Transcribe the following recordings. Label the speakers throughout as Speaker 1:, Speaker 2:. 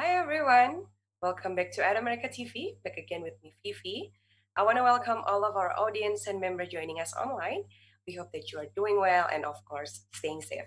Speaker 1: Hi everyone, welcome back to Ad America TV. Back again with me, Fifi. I want to welcome all of our audience and members joining us online. We hope that you are doing well and, of course, staying safe.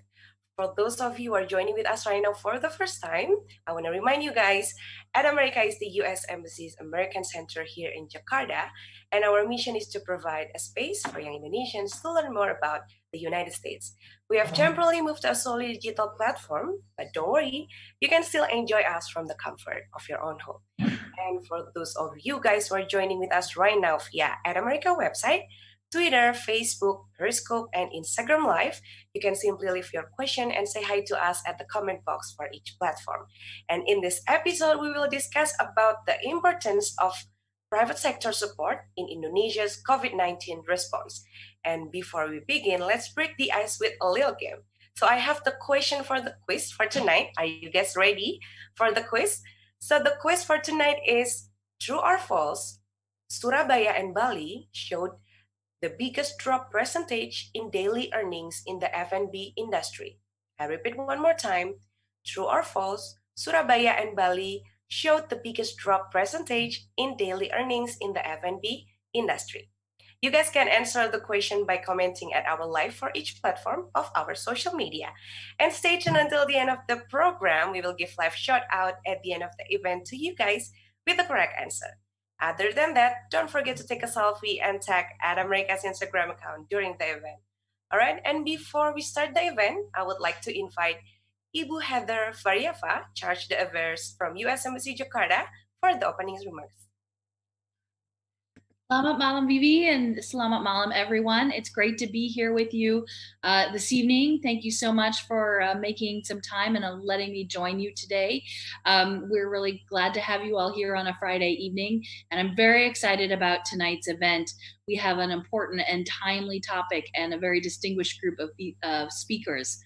Speaker 1: For those of you who are joining with us right now for the first time, I want to remind you guys, Ad America is the U.S. Embassy's American Center here in Jakarta, and our mission is to provide a space for young Indonesians to learn more about the United States. We have temporarily moved to a solely digital platform, but don't worry, you can still enjoy us from the comfort of your own home. And for those of you guys who are joining with us right now via Ad America website, Twitter, Facebook, Periscope, and Instagram Live, you can simply leave your question and say hi to us at the comment box for each platform. And in this episode, we will discuss about the importance of private sector support in Indonesia's COVID-19 response. And before we begin, let's break the ice with a little game. So I have the question for the quiz for tonight. Are you guys ready for the quiz? So the quiz for tonight is true or false? Surabaya and Bali showed the biggest drop percentage in daily earnings in the F&B industry. I repeat one more time. True or false? Surabaya and Bali showed the biggest drop percentage in daily earnings in the F&B industry. You guys can answer the question by commenting at our live for each platform of our social media. And stay tuned until the end of the program. We will give live shout out at the end of the event to you guys with the correct answer. Other than that, don't forget to take a selfie and tag Adam America's Instagram account during the event. All right, and before we start the event, I would like to invite Ibu Heather Variava, Charge d'Affaires from U.S. Embassy Jakarta, for the opening remarks.
Speaker 2: Selamat malam, Vivi, and selamat malam, everyone. It's great to be here with you this evening. Thank you so much for making some time and letting me join you today. We're really glad to have you all here on a Friday evening, and I'm very excited about tonight's event. We have an important and timely topic and a very distinguished group of speakers.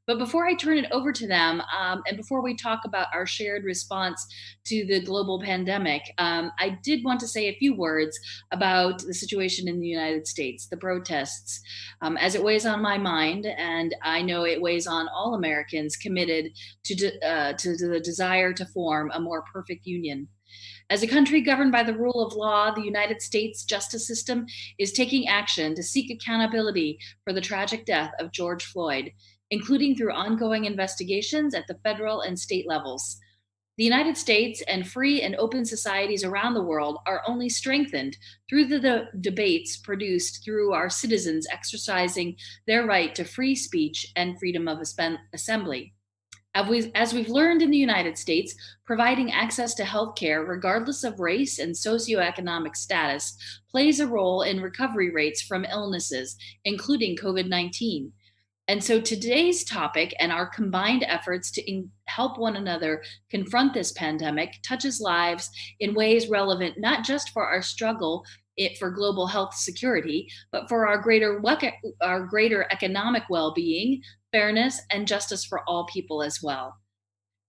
Speaker 2: But before I turn it over to them, and before we talk about our shared response to the global pandemic, I did want to say a few words about the situation in the United States, the protests, as it weighs on my mind, and I know it weighs on all Americans committed to the desire to form a more perfect union. As a country governed by the rule of law, the United States justice system is taking action to seek accountability for the tragic death of George Floyd, including through ongoing investigations at the federal and state levels. The United States and free and open societies around the world are only strengthened through the debates produced through our citizens exercising their right to free speech and freedom of assembly. As we've learned in the United States, providing access to health care, regardless of race and socioeconomic status, plays a role in recovery rates from illnesses, including COVID-19. And so today's topic and our combined efforts to help one another confront this pandemic touches lives in ways relevant not just for our struggle for global health security, but for our greater economic well-being, fairness, and justice for all people as well.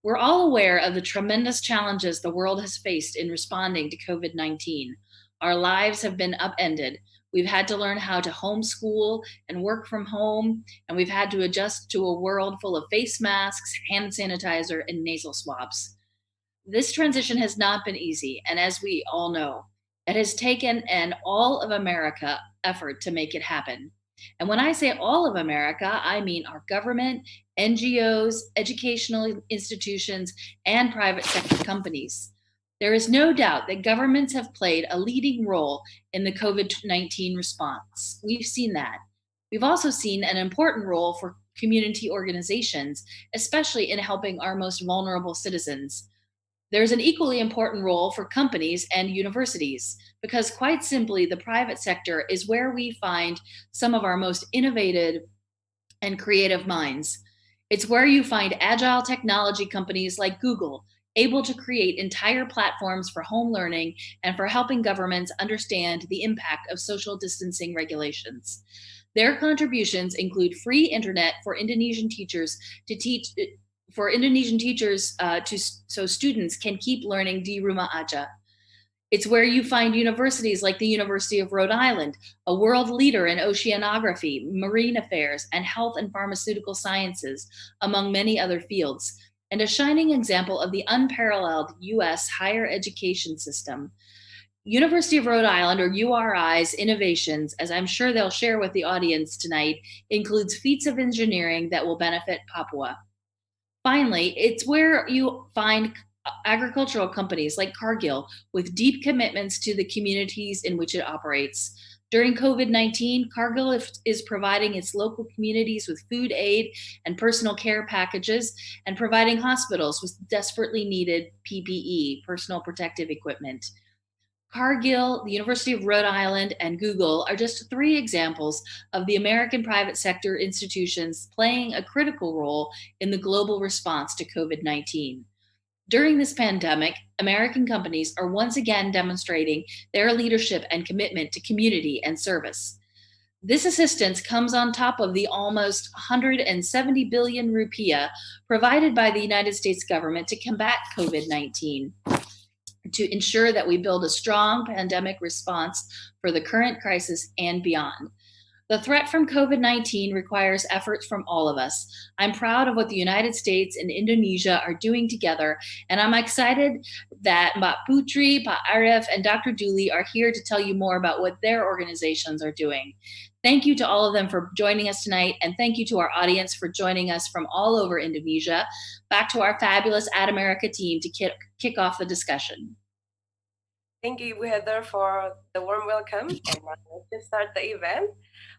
Speaker 2: We're all aware of the tremendous challenges the world has faced in responding to COVID-19. Our lives have been upended. We've had to learn how to homeschool and work from home, and we've had to adjust to a world full of face masks, hand sanitizer, and nasal swabs. This transition has not been easy, and as we all know, it has taken an all of America effort to make it happen. And when I say all of America, I mean our government, NGOs, educational institutions, and private sector companies. There is no doubt that governments have played a leading role in the COVID-19 response. We've seen that. We've also seen an important role for community organizations, especially in helping our most vulnerable citizens. There's an equally important role for companies and universities, because quite simply, the private sector is where we find some of our most innovative and creative minds. It's where you find agile technology companies like Google, able to create entire platforms for home learning and for helping governments understand the impact of social distancing regulations. Their contributions include free internet for Indonesian teachers so students can keep learning di rumah aja. It's where you find universities like the University of Rhode Island, a world leader in oceanography, marine affairs, and health and pharmaceutical sciences, among many other fields. and a shining example of the unparalleled U.S. higher education system. University of Rhode Island, or URI's innovations, as I'm sure they'll share with the audience tonight, includes feats of engineering that will benefit Papua. Finally, it's where you find agricultural companies like Cargill with deep commitments to the communities in which it operates. During COVID-19, Cargill is providing its local communities with food aid and personal care packages and providing hospitals with desperately needed PPE, personal protective equipment. Cargill, the University of Rhode Island, and Google are just three examples of the American private sector institutions playing a critical role in the global response to COVID-19. During this pandemic, American companies are once again demonstrating their leadership and commitment to community and service. This assistance comes on top of the almost 170 billion rupiah provided by the United States government to combat COVID-19. To ensure that we build a strong pandemic response for the current crisis and beyond. The threat from COVID-19 requires efforts from all of us. I'm proud of what the United States and Indonesia are doing together, and I'm excited that Mbak Putri, Pak Arif, and Dr. Dooley are here to tell you more about what their organizations are doing. Thank you to all of them for joining us tonight, and thank you to our audience for joining us from all over Indonesia. Back to our fabulous Ad America team to kick off the discussion.
Speaker 1: Thank you, Ibu Heather, for the warm welcome. And now let's start the event.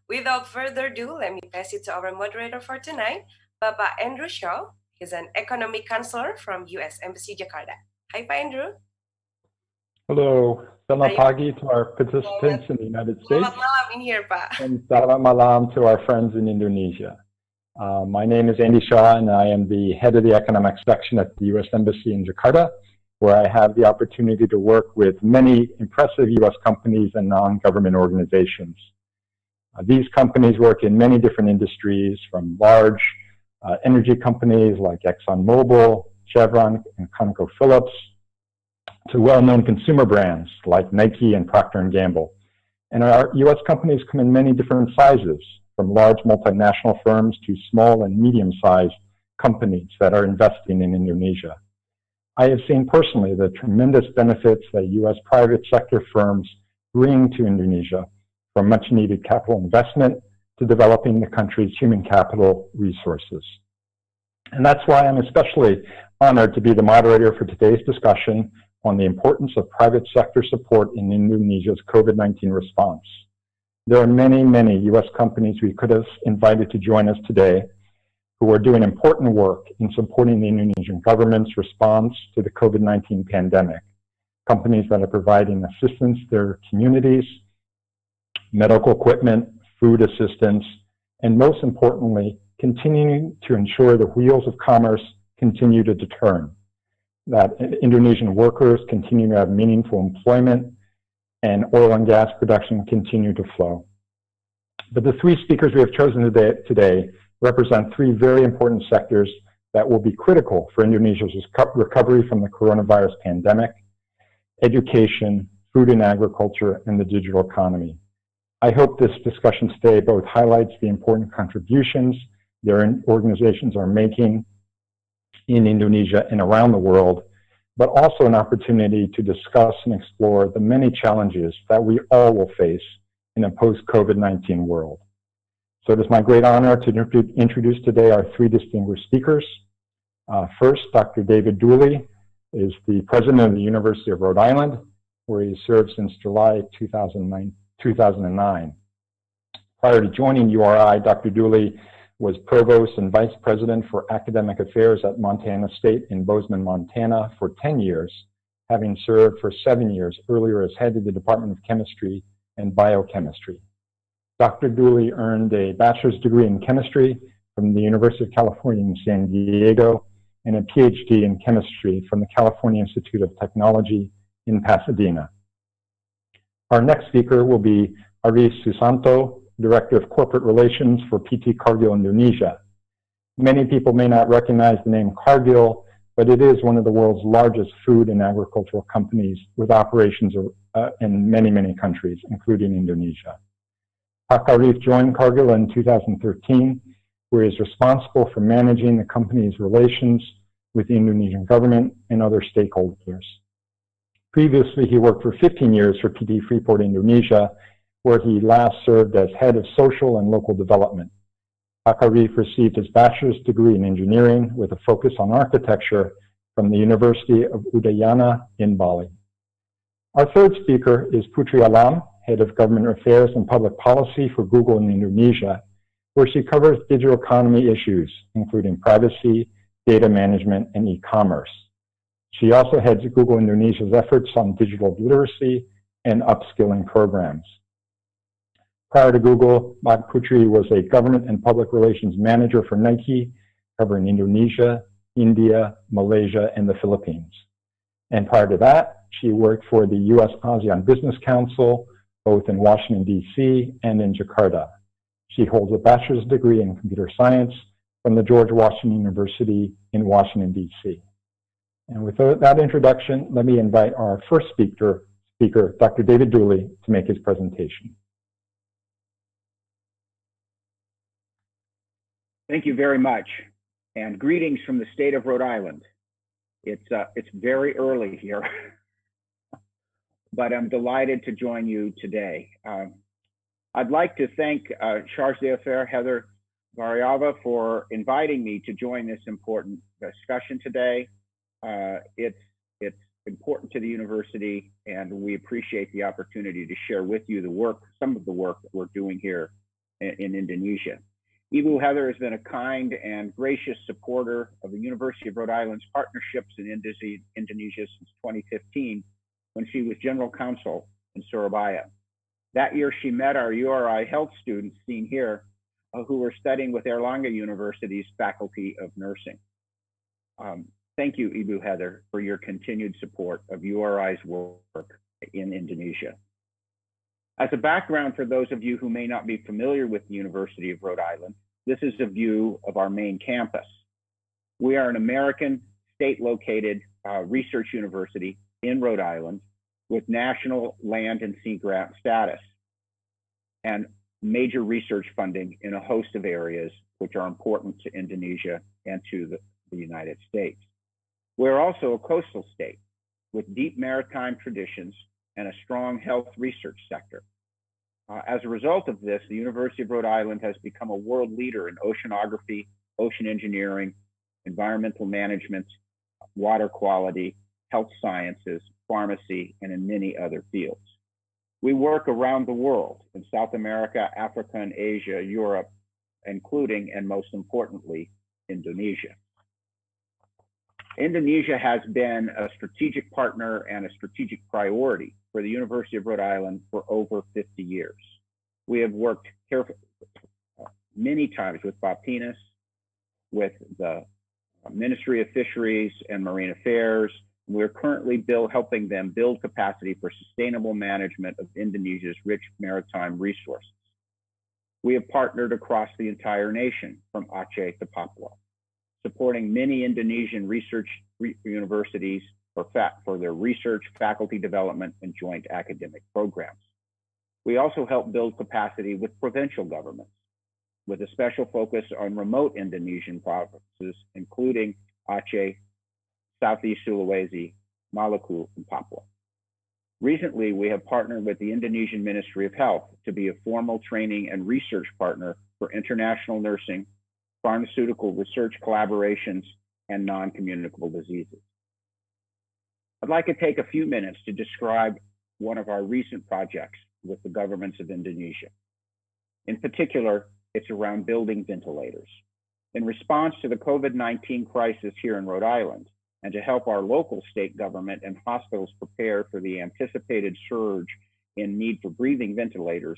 Speaker 1: Without further ado, let me pass it to our moderator for tonight, Bapak Andrew Shaw. He's an economic counselor from U.S. Embassy Jakarta. Hi, Pak Andrew.
Speaker 3: Hello. Selamat pagi to our participants in the United States.
Speaker 1: Selamat malam in here, Pak.
Speaker 3: And selamat malam to our friends in Indonesia. My name is Andy Shaw, and I am the head of the economic section at the U.S. Embassy in Jakarta, where I have the opportunity to work with many impressive U.S. companies and non-government organizations. These companies work in many different industries, from large energy companies like ExxonMobil, Chevron, and ConocoPhillips, to well-known consumer brands like Nike and Procter & Gamble. And our U.S. companies come in many different sizes, from large multinational firms to small and medium-sized companies that are investing in Indonesia. I have seen personally the tremendous benefits that U.S. private sector firms bring to Indonesia, from much needed capital investment to developing the country's human capital resources. And that's why I'm especially honored to be the moderator for today's discussion on the importance of private sector support in Indonesia's COVID-19 response. There are many, many U.S. companies we could have invited to join us today who are doing important work in supporting the Indonesian government's response to the COVID-19 pandemic. Companies that are providing assistance to their communities, medical equipment, food assistance, and most importantly, continuing to ensure the wheels of commerce continue to turn, that Indonesian workers continue to have meaningful employment, and oil and gas production continue to flow. But the three speakers we have chosen today represent three very important sectors that will be critical for Indonesia's recovery from the coronavirus pandemic: education, food and agriculture, and the digital economy. I hope this discussion today both highlights the important contributions their organizations are making in Indonesia and around the world, but also an opportunity to discuss and explore the many challenges that we all will face in a post-COVID-19 world. So it is my great honor to introduce today our three distinguished speakers. First, Dr. David Dooley is the president of the University of Rhode Island, where he served since July 2009. Prior to joining URI, Dr. Dooley was provost and vice president for academic affairs at Montana State in Bozeman, Montana for 10 years, having served for 7 years earlier as head of the Department of Chemistry and Biochemistry. Dr. Dooley earned a bachelor's degree in chemistry from the University of California in San Diego and a PhD in chemistry from the California Institute of Technology in Pasadena. Our next speaker will be Arif Susanto, Director of Corporate Relations for PT Cargill Indonesia. Many people may not recognize the name Cargill, but it is one of the world's largest food and agricultural companies with operations in many, many countries, including Indonesia. Pak Arif joined Cargill in 2013, where he is responsible for managing the company's relations with the Indonesian government and other stakeholders. Previously, he worked for 15 years for PT Freeport Indonesia, where he last served as head of social and local development. Pak Arif received his bachelor's degree in engineering with a focus on architecture from the University of Udayana in Bali. Our third speaker is Putri Alam, head of government affairs and public policy for Google in Indonesia, where she covers digital economy issues, including privacy, data management, and e-commerce. She also heads Google Indonesia's efforts on digital literacy and upskilling programs. Prior to Google, Mak Putri was a government and public relations manager for Nike, covering Indonesia, India, Malaysia, and the Philippines. And prior to that, she worked for the U.S. ASEAN Business Council, both in Washington, D.C. and in Jakarta. She holds a bachelor's degree in computer science from the George Washington University in Washington, D.C. And with that introduction, let me invite our first speaker, Dr. David Dooley, to make his presentation.
Speaker 4: Thank you very much, and greetings from the state of Rhode Island. It's very early here, but I'm delighted to join you today. I'd like to thank Charge d'Affaires Heather Variava for inviting me to join this important discussion today. It's important to the university, and we appreciate the opportunity to share with you some of the work that we're doing here in Indonesia. Ibu Heather has been a kind and gracious supporter of the University of Rhode Island's partnerships in Indonesia since 2015, when she was general counsel in Surabaya. That year, she met our URI health students seen here, who were studying with Erlangga University's Faculty of Nursing. Thank you, Ibu Heather, for your continued support of URI's work in Indonesia. As a background for those of you who may not be familiar with the University of Rhode Island, this is a view of our main campus. We are an American state-located research university in Rhode Island with national land and sea grant status and major research funding in a host of areas which are important to Indonesia and to the United States. We're also a coastal state with deep maritime traditions and a strong health research sector. As a result of this, the University of Rhode Island has become a world leader in oceanography, ocean engineering, environmental management, water quality, health sciences, pharmacy, and in many other fields. We work around the world in South America, Africa, and Asia, Europe, including, and most importantly, Indonesia. Indonesia has been a strategic partner and a strategic priority for the University of Rhode Island for over 50 years. We have worked many times with Bappenas, with the Ministry of Fisheries and Marine Affairs. We're currently helping them build capacity for sustainable management of Indonesia's rich maritime resources. We have partnered across the entire nation, from Aceh to Papua, supporting many Indonesian research universities for their research, faculty development, and joint academic programs. We also help build capacity with provincial governments, with a special focus on remote Indonesian provinces, including Aceh, Southeast Sulawesi, Maluku, and Papua. Recently, we have partnered with the Indonesian Ministry of Health to be a formal training and research partner for international nursing, pharmaceutical research collaborations, and non-communicable diseases. I'd like to take a few minutes to describe one of our recent projects with the governments of Indonesia. In particular, it's around building ventilators. In response to the COVID-19 crisis here in Rhode Island, and to help our local state government and hospitals prepare for the anticipated surge in need for breathing ventilators,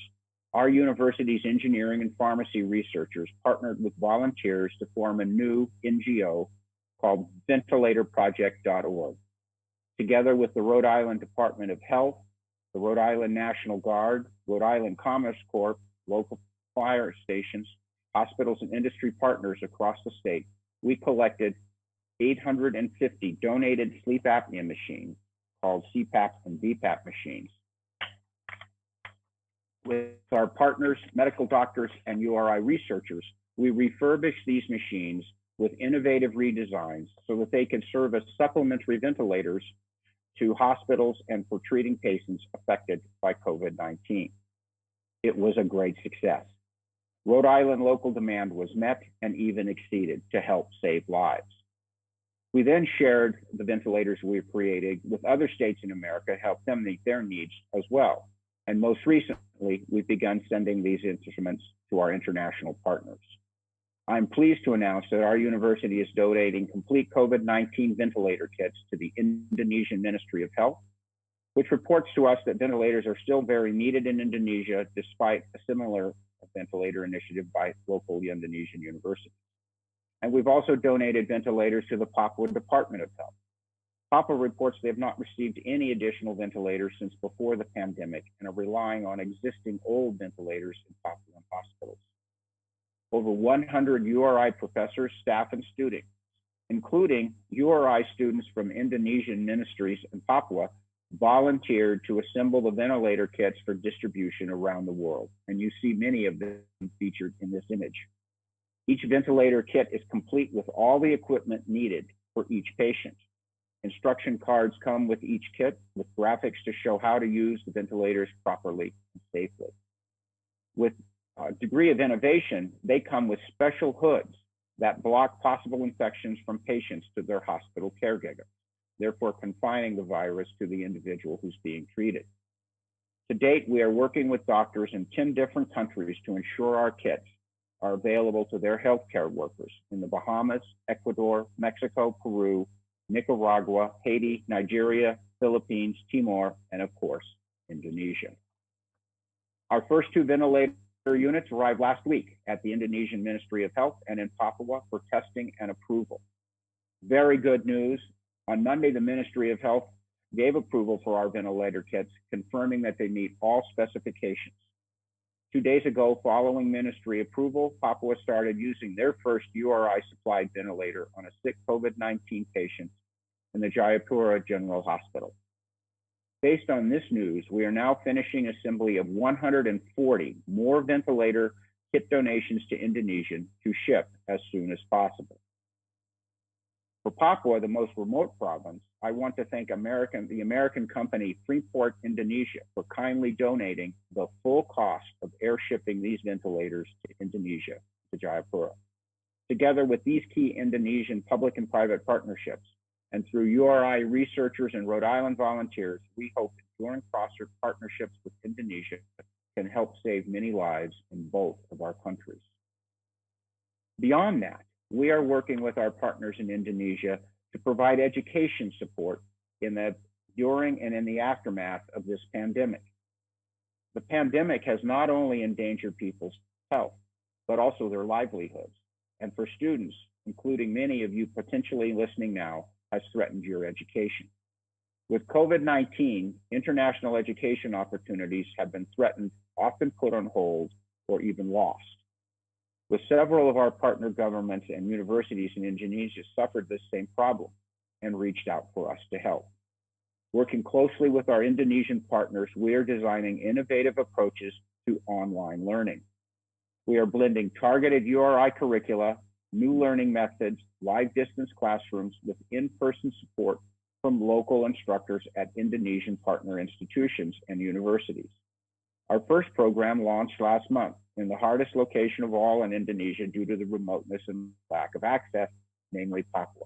Speaker 4: our university's engineering and pharmacy researchers partnered with volunteers to form a new NGO called ventilatorproject.org. Together with the Rhode Island Department of Health, the Rhode Island National Guard, Rhode Island Commerce Corp, local fire stations, hospitals, and industry partners across the state, we collected 850 donated sleep apnea machines called CPAP and BPAP machines. With our partners, medical doctors, and URI researchers, we refurbished these machines with innovative redesigns so that they can serve as supplementary ventilators to hospitals and for treating patients affected by COVID-19. It was a great success. Rhode Island local demand was met and even exceeded to help save lives. We then shared the ventilators we created with other states in America to help them meet their needs as well. And most recently, we've begun sending these instruments to our international partners. I'm pleased to announce that our university is donating complete COVID-19 ventilator kits to the Indonesian Ministry of Health, which reports to us that ventilators are still very needed in Indonesia, despite a similar ventilator initiative by local Indonesian universities. And we've also donated ventilators to the Papua Department of Health. Papua reports they have not received any additional ventilators since before the pandemic and are relying on existing old ventilators in Papuan hospitals. Over 100 URI professors, staff, and students, including URI students from Indonesian ministries in Papua, volunteered to assemble the ventilator kits for distribution around the world. And you see many of them featured in this image. Each ventilator kit is complete with all the equipment needed for each patient. Instruction cards come with each kit with graphics to show how to use the ventilators properly and safely. With a degree of innovation, they come with special hoods that block possible infections from patients to their hospital caregivers, therefore confining the virus to the individual who's being treated. To date, we are working with doctors in 10 different countries to ensure our kits are available to their healthcare workers in the Bahamas, Ecuador, Mexico, Peru, Nicaragua, Haiti, Nigeria, Philippines, Timor, and of course, Indonesia. Our first 2 ventilator units arrived last week at the Indonesian Ministry of Health and in Papua for testing and approval. Very good news. On Monday, the Ministry of Health gave approval for our ventilator kits, confirming that they meet all specifications. 2 days ago, following ministry approval, Papua started using their first URI-supplied ventilator on a sick COVID-19 patient in the Jayapura General Hospital. Based on this news, we are now finishing assembly of 140 more ventilator kit donations to Indonesia to ship as soon as possible. For Papua, the most remote province, I want to thank the American company Freeport Indonesia for kindly donating the full cost of air shipping these ventilators to Indonesia, to Jayapura. Together with these key Indonesian public and private partnerships, and through URI researchers and Rhode Island volunteers, we hope enduring partnerships with Indonesia can help save many lives in both of our countries. Beyond that, we are working with our partners in Indonesia to provide education support during and in the aftermath of this pandemic. The pandemic has not only endangered people's health, but also their livelihoods. And for students, including many of you potentially listening now, has threatened your education. With COVID-19, international education opportunities have been threatened, often put on hold, or even lost. With several of our partner governments and universities in Indonesia suffered this same problem and reached out for us to help. Working closely with our Indonesian partners, we are designing innovative approaches to online learning. We are blending targeted URI curricula, new learning methods, live distance classrooms with in-person support from local instructors at Indonesian partner institutions and universities. Our first program launched last month in the hardest location of all in Indonesia due to the remoteness and lack of access, namely Papua.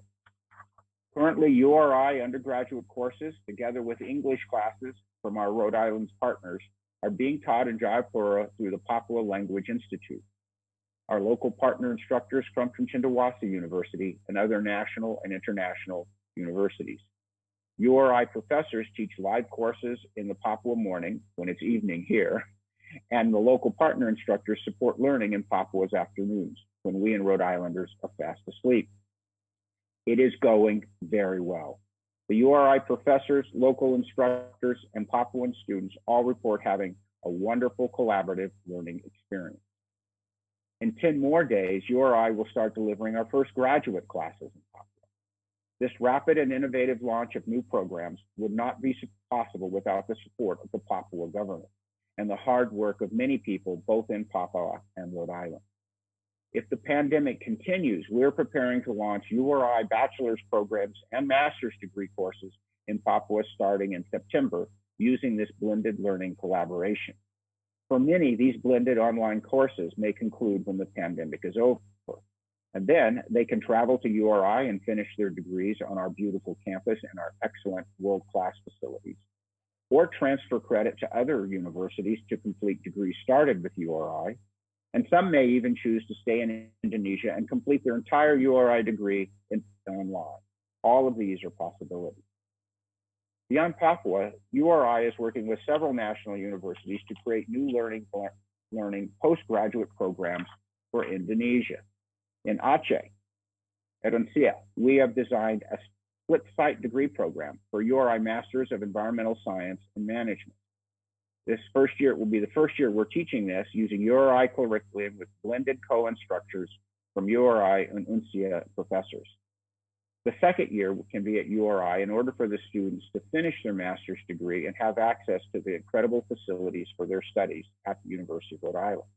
Speaker 4: Currently, URI undergraduate courses, together with English classes from our Rhode Island's partners, are being taught in Jayapura through the Papua Language Institute. Our local partner instructors come from Cendrawasih University and other national and international universities. URI professors teach live courses in the Papua morning, when it's evening here, and the local partner instructors support learning in Papua's afternoons, when we and Rhode Islanders are fast asleep. It is going very well. The URI professors, local instructors, and Papuan students all report having a wonderful collaborative learning experience. In 10 more days, URI will start delivering our first graduate classes in Papua. This rapid and innovative launch of new programs would not be possible without the support of the Papua government and the hard work of many people both in Papua and Rhode Island. If the pandemic continues, we're preparing to launch URI bachelor's programs and master's degree courses in Papua starting in September using this blended learning collaboration. For many, these blended online courses may conclude when the pandemic is over. And then they can travel to URI and finish their degrees on our beautiful campus and our excellent world-class facilities, or transfer credit to other universities to complete degrees started with URI. And some may even choose to stay in Indonesia and complete their entire URI degree online. All of these are possibilities. Beyond Papua, URI is working with several national universities to create new learning postgraduate programs for Indonesia. In Aceh, at Uncia, we have designed a split site degree program for URI Masters of Environmental Science and Management. This first year will be the first year we're teaching this using URI curriculum with blended co-instructors from URI and Uncia professors. The second year can be at URI in order for the students to finish their master's degree and have access to the incredible facilities for their studies at the University of Rhode Island.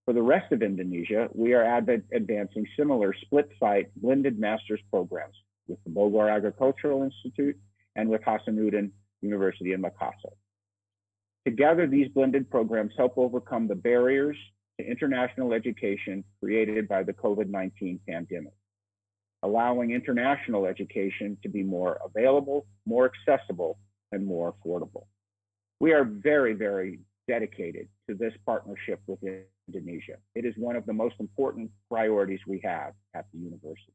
Speaker 4: For the rest of Indonesia, we are advancing similar split-site blended master's programs with the Bogor Agricultural Institute and with Hasanuddin University in Makassar. Together, these blended programs help overcome the barriers to international education created by the COVID-19 pandemic, allowing international education to be more available, more accessible, and more affordable. We are very, very dedicated to this partnership with Indonesia. It is one of the most important priorities we have at the university.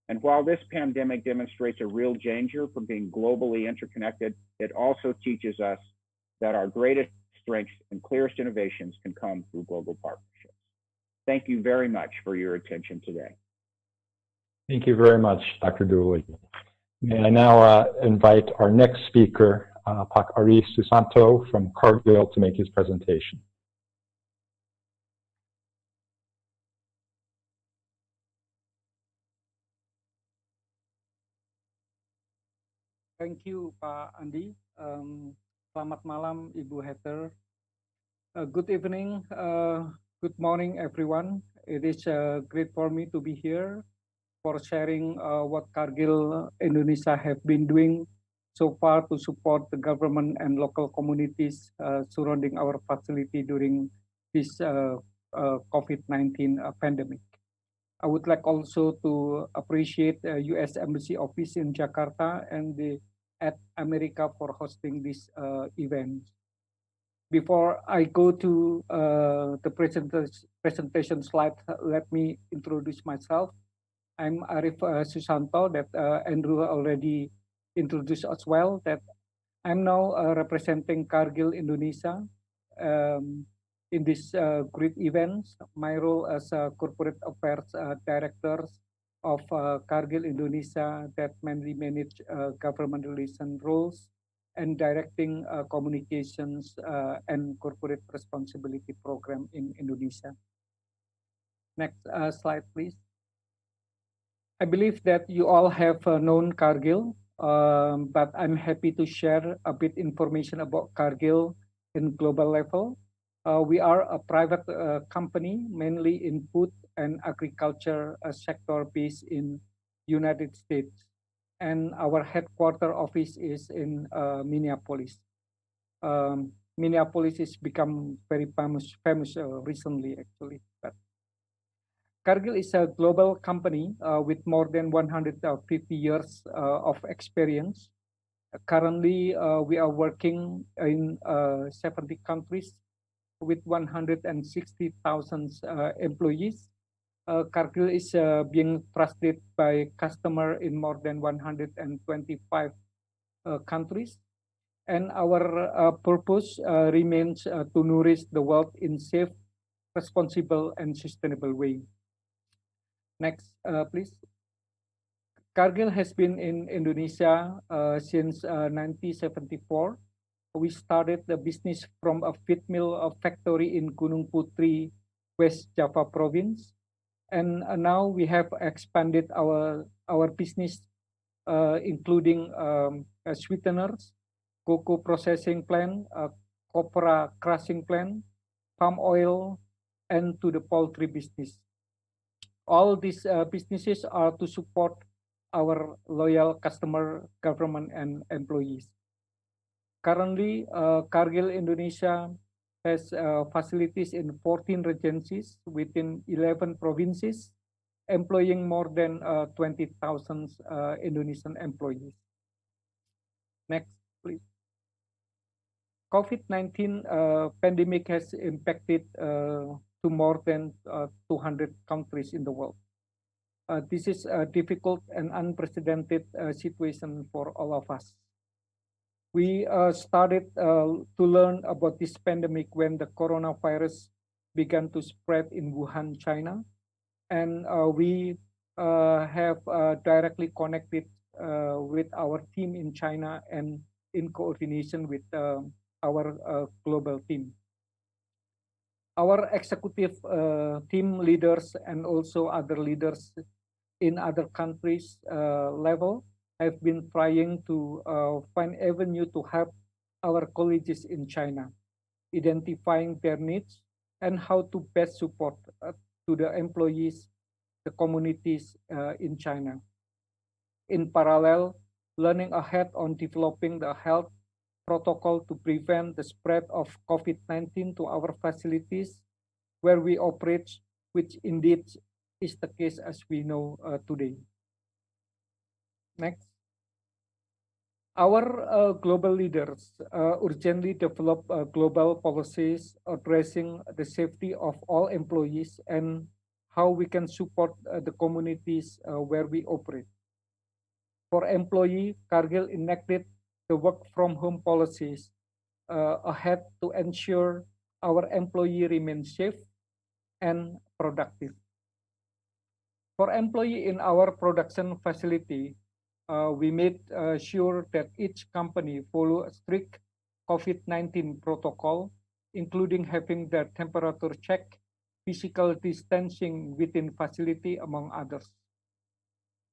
Speaker 4: And while this pandemic demonstrates a real danger from being globally interconnected, it also teaches us that our greatest strengths and clearest innovations can come through global partnerships. Thank you very much for your attention today.
Speaker 3: Thank you very much, Dr. Dooley. May I now invite our next speaker, Pak Ari Susanto from Cargill, to make his presentation.
Speaker 5: Thank you, Pak Andi. Selamat malam, Ibu Heather. Good evening, good morning, everyone. It is great for me to be here for sharing what Cargill Indonesia have been doing so far to support the government and local communities surrounding our facility during this COVID-19 pandemic. I would like also to appreciate U.S. Embassy Office in Jakarta and the America for hosting this event. Before I go to the presentation slide, let me introduce myself. I'm Arif Susanto, that Andrew already introduced as well, that I'm now representing Cargill Indonesia in this great event. My role as a corporate affairs director of Cargill Indonesia that mainly manage government relation roles and directing communications and corporate responsibility program in Indonesia. Next slide, please. I believe that you all have known Cargill, but I'm happy to share a bit information about Cargill in global level. We are a private company, mainly in food and agriculture sector based in United States. And our headquarter office is in Minneapolis. Minneapolis has become very famous recently, actually. But Cargill is a global company with more than 150 years of experience. Currently, we are working in 70 countries with 160,000 employees. Cargill is being trusted by customers in more than 125 countries. And our purpose remains to nourish the world in safe, responsible, and sustainable way. Next, please. Cargill has been in Indonesia since 1974. We started the business from a feed mill factory in Gunung Putri, West Java province. And now we have expanded our business, including sweeteners, cocoa processing plant, copra crushing plant, palm oil, and to the poultry business. All these businesses are to support our loyal customer, government, and employees. Currently, Cargill Indonesia has facilities in 14 regencies within 11 provinces, employing more than 20,000 Indonesian employees. Next, please. COVID-19 pandemic has impacted to more than 200 countries in the world. This is a difficult and unprecedented situation for all of us. We started to learn about this pandemic when the coronavirus began to spread in Wuhan, China, and we have directly connected with our team in China and in coordination with our global team. Our executive team leaders and also other leaders in other countries level have been trying to find avenue to help our colleagues in China, identifying their needs and how to best support to the employees, the communities in China. In parallel, learning ahead on developing the health protocol to prevent the spread of COVID-19 to our facilities where we operate, which indeed is the case as we know today. Next. Our global leaders urgently develop global policies addressing the safety of all employees and how we can support the communities where we operate. For employee, Cargill enacted the work from home policies ahead to ensure our employee remain safe and productive. For employee in our production facility, we made sure that each company follow a strict COVID-19 protocol, including having their temperature check, physical distancing within facility, among others.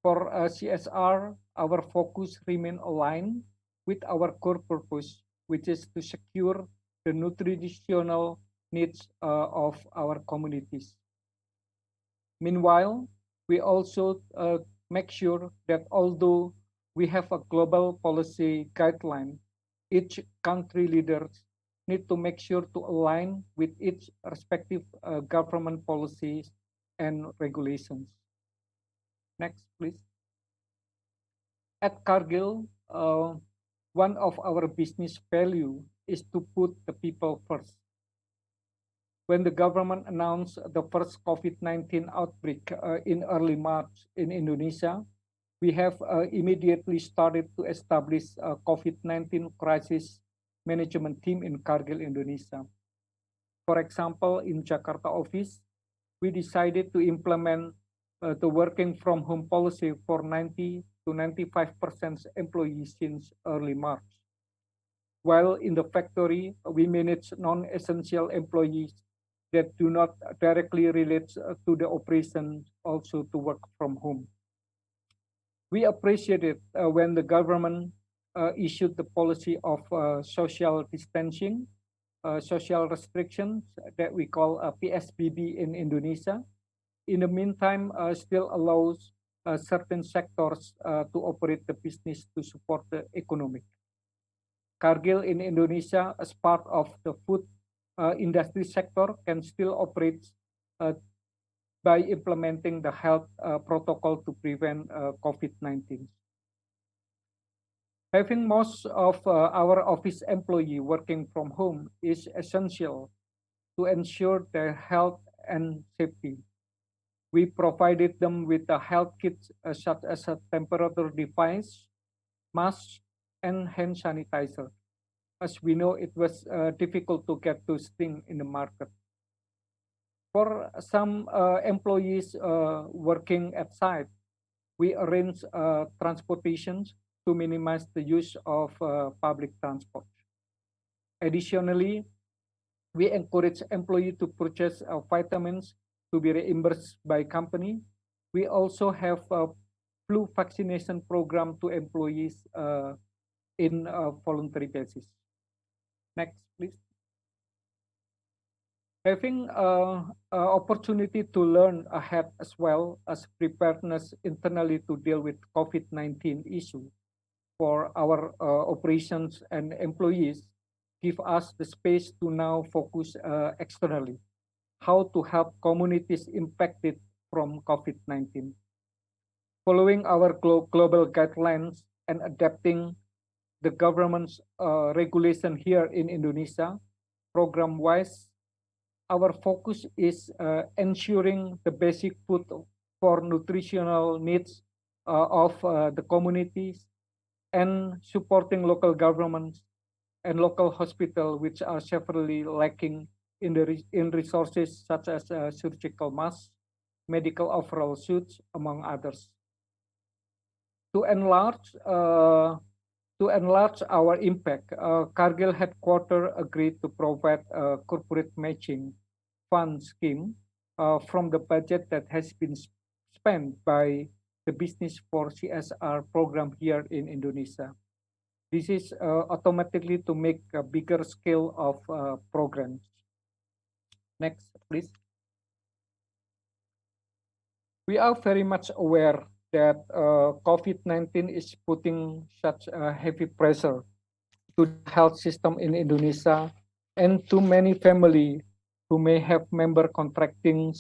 Speaker 5: For CSR, our focus remain aligned with our core purpose, which is to secure the nutritional needs of our communities. Meanwhile, we also make sure that although we have a global policy guideline, each country leaders need to make sure to align with its respective government policies and regulations. Next, please. At Cargill, one of our business value is to put the people first. When the government announced the first COVID-19 outbreak in early March in Indonesia, we have immediately started to establish a COVID-19 crisis management team in Cargill, Indonesia. For example, in Jakarta office, we decided to implement the working from home policy for 90 to 95% employees since early March. While in the factory, we manage non-essential employees that do not directly relate to the operation also to work from home. We appreciated when the government issued the policy of social distancing, social restrictions that we call PSBB in Indonesia. In the meantime, still allows certain sectors to operate the business to support the economic. Cargill in Indonesia, as part of the food industry sector, can still operate by implementing the health protocol to prevent COVID-19. Having most of our office employee working from home is essential to ensure their health and safety. We provided them with a health kit such as a temperature device, mask, and hand sanitizer. As we know, it was difficult to get those things in the market. For some employees working at site, we arrange transportation to minimize the use of public transport. Additionally, we encourage employees to purchase vitamins to be reimbursed by company. We also have a flu vaccination program to employees in a voluntary basis. Next, please. Having opportunity to learn ahead as well as preparedness internally to deal with COVID-19 issue for our operations and employees give us the space to now focus externally, how to help communities impacted from COVID-19. Following our global guidelines and adapting the government's regulation here in Indonesia, program-wise, our focus is ensuring the basic food for nutritional needs of the communities and supporting local governments and local hospitals, which are severely lacking in resources such as surgical masks, medical overall suits, among others. To enlarge our impact, Cargill headquarters agreed to provide a corporate matching fund scheme from the budget that has been spent by the Business for CSR program here in Indonesia. This is automatically to make a bigger scale of programs. Next, please. We are very much aware that COVID-19 is putting such a heavy pressure to the health system in Indonesia and to many families who may have member contracting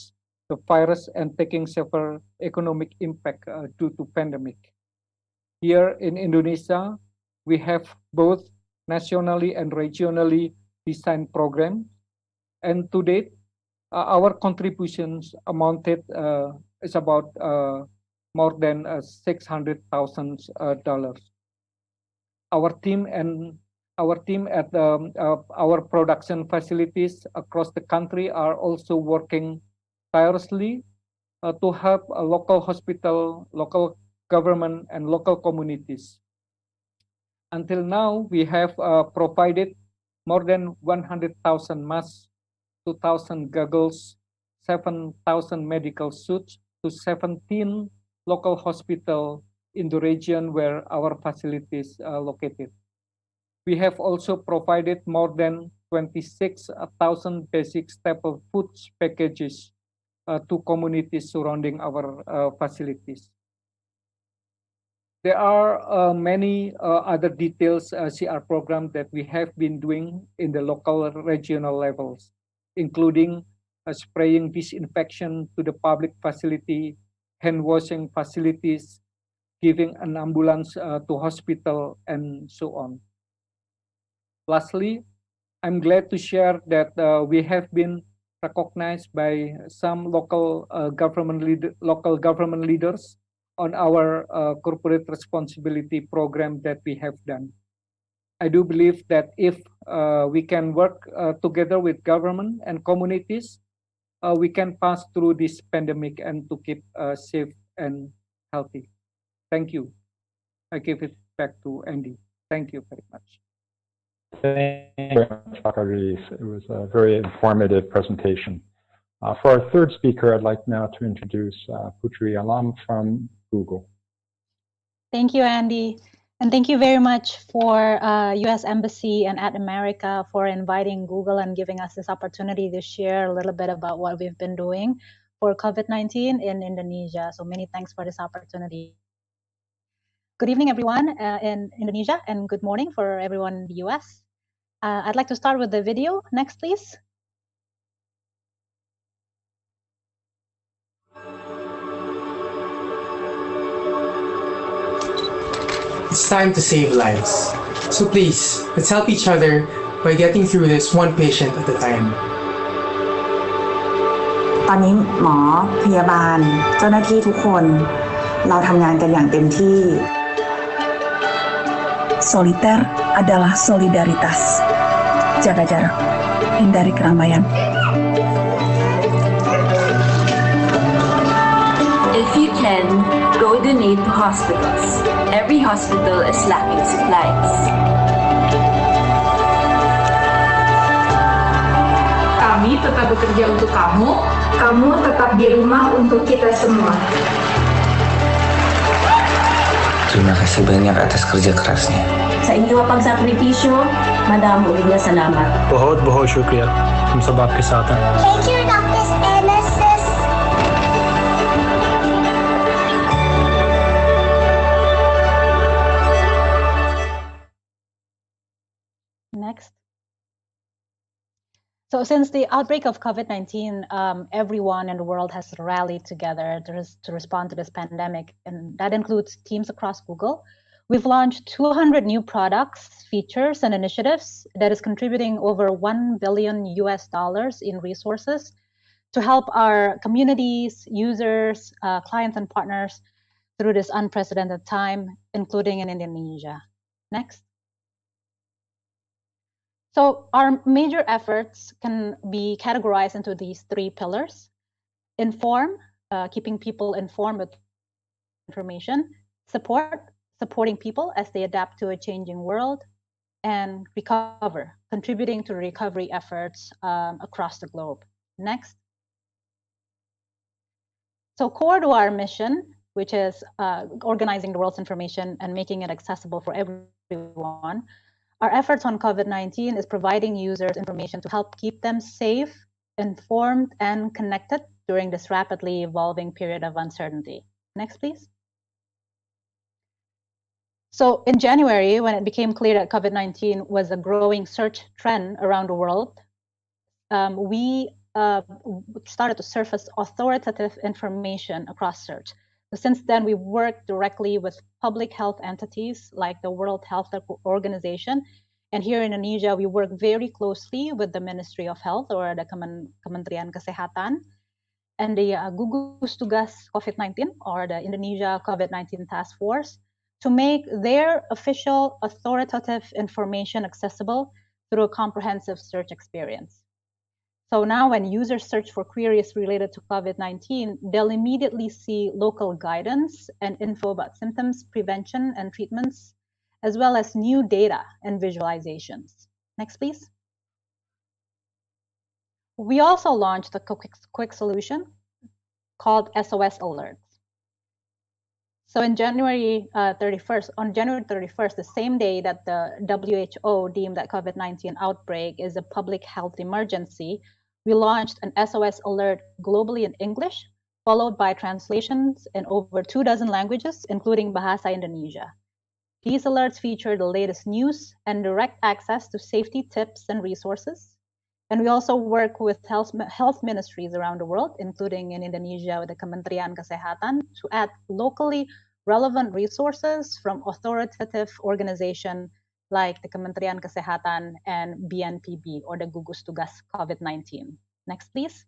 Speaker 5: the virus and taking severe economic impact due to pandemic. Here in Indonesia, we have both nationally and regionally designed programs, and to date, our contributions amounted is about more than $600,000. Our team at our production facilities across the country are also working tirelessly to help a local hospital, local government, and local communities. Until now, we have provided more than 100,000 masks, 2,000 goggles, 7,000 medical suits to 17 local hospitals in the region where our facilities are located. We have also provided more than 26,000 basic staple foods packages to communities surrounding our facilities. There are many other details CR programs that we have been doing in the local regional levels, including spraying disinfection to the public facility, hand washing facilities, giving an ambulance to hospital, and so on. Lastly, I'm glad to share that we have been recognized by some local government leaders on our corporate responsibility program that we have done. I do believe that if we can work together with government and communities, we can pass through this pandemic and to keep safe and healthy. Thank you. I give it back to Andy. Thank you very much.
Speaker 3: Thank you very much, Dr. Rees. It was a very informative presentation. For our third speaker, I'd like now to introduce Putri Alam from Google.
Speaker 6: Thank you, Andy. And thank you very much for U.S. Embassy and At America for inviting Google and giving us this opportunity to share a little bit about what we've been doing for COVID-19 in Indonesia. So many thanks for this opportunity. Good evening, everyone in Indonesia, and good morning for everyone in the U.S. I'd like to start with the video. Next, please.
Speaker 7: It's time to save lives. So please, let's help each other by getting through this one patient at a time.
Speaker 8: ตอนนี้หมอพยาบาลเจ้าหน้าที่ทุกคนเราทำงานกันอย่างเต็มที่ Soliter adalah solidaritas. Jaga jarak, hindari keramaian.
Speaker 9: If you can, go donate to hospitals. Every hospital is lacking supplies.
Speaker 10: Kami tetap bekerja untuk kamu. Kamu tetap di rumah untuk kita semua.
Speaker 11: Terima kasih banyak atas kerja kerasnya.
Speaker 9: Sa inyong pagsakripisyo, madamo rin na salamat.
Speaker 11: बहुत बहुत शुक्रिया.
Speaker 7: तुम सब आपके साथ हैं।
Speaker 12: Thank you, Dr. Anasis.
Speaker 6: Next. So since the outbreak of COVID-19, everyone in the world has rallied together to respond to this pandemic, and that includes teams across Google. We've launched 200 new products, features, and initiatives that is contributing over $1 billion in resources to help our communities, users, clients, and partners through this unprecedented time, including in Indonesia. Next. So our major efforts can be categorized into these three pillars: inform, keeping people informed with information; support, supporting people as they adapt to a changing world; and recover, contributing to recovery efforts across the globe. Next. So core to our mission, which is organizing the world's information and making it accessible for everyone, our efforts on COVID-19 is providing users information to help keep them safe, informed, and connected during this rapidly evolving period of uncertainty. Next, please. So in January, when it became clear that COVID-19 was a growing search trend around the world, we started to surface authoritative information across search. So since then, we worked directly with public health entities like the World Health Organization. And here in Indonesia, we work very closely with the Ministry of Health, or the Kementerian Kesehatan, and the Gugus Tugas COVID-19, or the Indonesia COVID-19 Task Force, to make their official authoritative information accessible through a comprehensive search experience. So now when users search for queries related to COVID-19, they'll immediately see local guidance and info about symptoms, prevention, and treatments, as well as new data and visualizations. Next, please. We also launched a quick solution called SOS Alerts. So in January 31st, on January 31st, the same day that the WHO deemed that COVID-19 outbreak is a public health emergency, we launched an SOS alert globally in English, followed by translations in over 24 languages, including Bahasa Indonesia. These alerts feature the latest news and direct access to safety tips and resources. And we also work with health ministries around the world, including in Indonesia with the Kementerian Kesehatan, to add locally relevant resources from authoritative organizations like the Kementerian Kesehatan and BNPB, or the Gugus Tugas COVID-19. Next, please.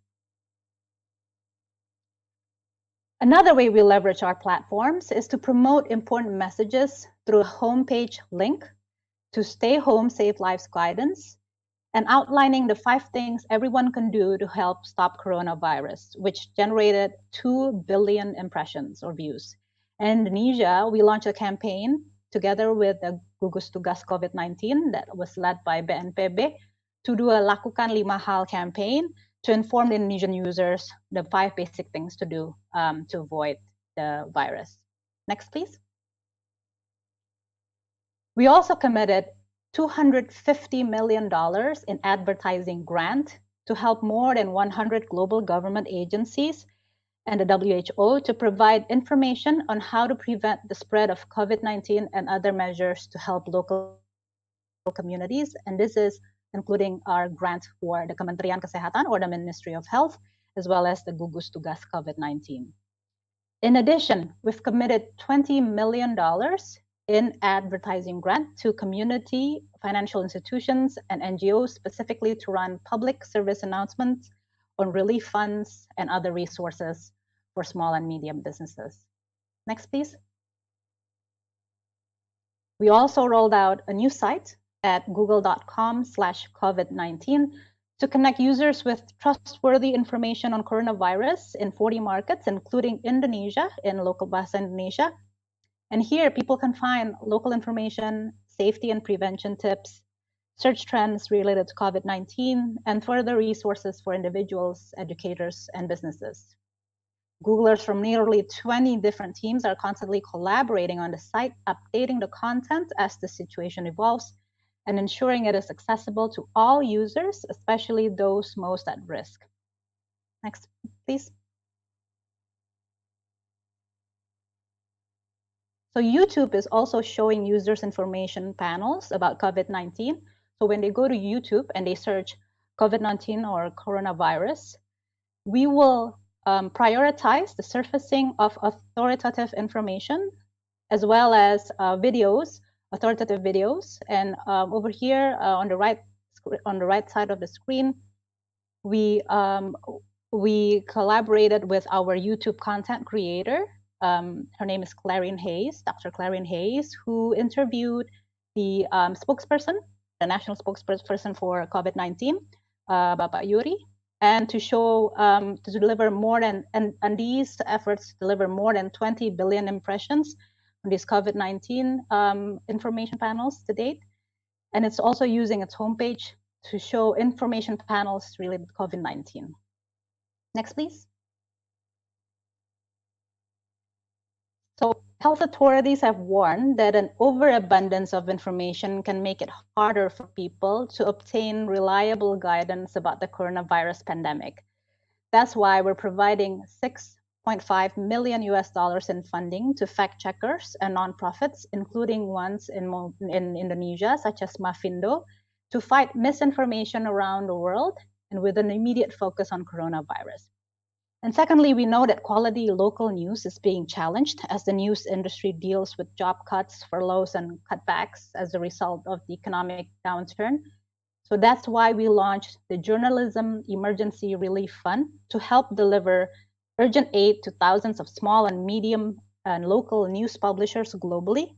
Speaker 6: Another way we leverage our platforms is to promote important messages through a homepage link to Stay Home, Save Lives guidance, and outlining the 5 things everyone can do to help stop coronavirus, which generated 2 billion impressions or views. In Indonesia, we launched a campaign together with the Gugus Tugas COVID-19 that was led by BNPB to do a Lakukan 5 Hal campaign to inform the Indonesian users the 5 basic things to do to avoid the virus. Next, please. We also committed $250 million in advertising grant to help more than 100 global government agencies and the WHO to provide information on how to prevent the spread of COVID-19 and other measures to help local communities. And this is including our grant for the Kementerian Kesehatan, or the Ministry of Health, as well as the Gugus Tugas COVID-19. In addition, we've committed $20 million in advertising grant to community, financial institutions, and NGOs, specifically to run public service announcements on relief funds and other resources for small and medium businesses. Next, please. We also rolled out a new site at google.com/COVID-19 to connect users with trustworthy information on coronavirus in 40 markets, including Indonesia, in local Bahasa Indonesia. And here people can find local information, safety and prevention tips, search trends related to COVID-19, and further resources for individuals, educators, and businesses. Googlers from nearly 20 different teams are constantly collaborating on the site, updating the content as the situation evolves, and ensuring it is accessible to all users, especially those most at risk. Next, please. So YouTube is also showing users information panels about COVID-19. So when they go to YouTube and they search COVID-19 or coronavirus, we will prioritize the surfacing of authoritative information as well as authoritative videos. And over here on the right side of the screen, we collaborated with our YouTube content creator. Her name is Clarion Hayes, Dr. Clarion Hayes, who interviewed the spokesperson, the national spokesperson for COVID-19, Bapak Yuri, and to show, to deliver more than, and these efforts deliver more than 20 billion impressions on these COVID-19 information panels to date. And it's also using its homepage to show information panels related to COVID-19. Next, please. So health authorities have warned that an overabundance of information can make it harder for people to obtain reliable guidance about the coronavirus pandemic. That's why we're providing $6.5 million in funding to fact checkers and nonprofits, including ones in Indonesia, such as Mafindo, to fight misinformation around the world and with an immediate focus on coronavirus. And secondly, we know that quality local news is being challenged as the news industry deals with job cuts, furloughs, and cutbacks as a result of the economic downturn. So that's why we launched the Journalism Emergency Relief Fund to help deliver urgent aid to thousands of small and medium and local news publishers globally,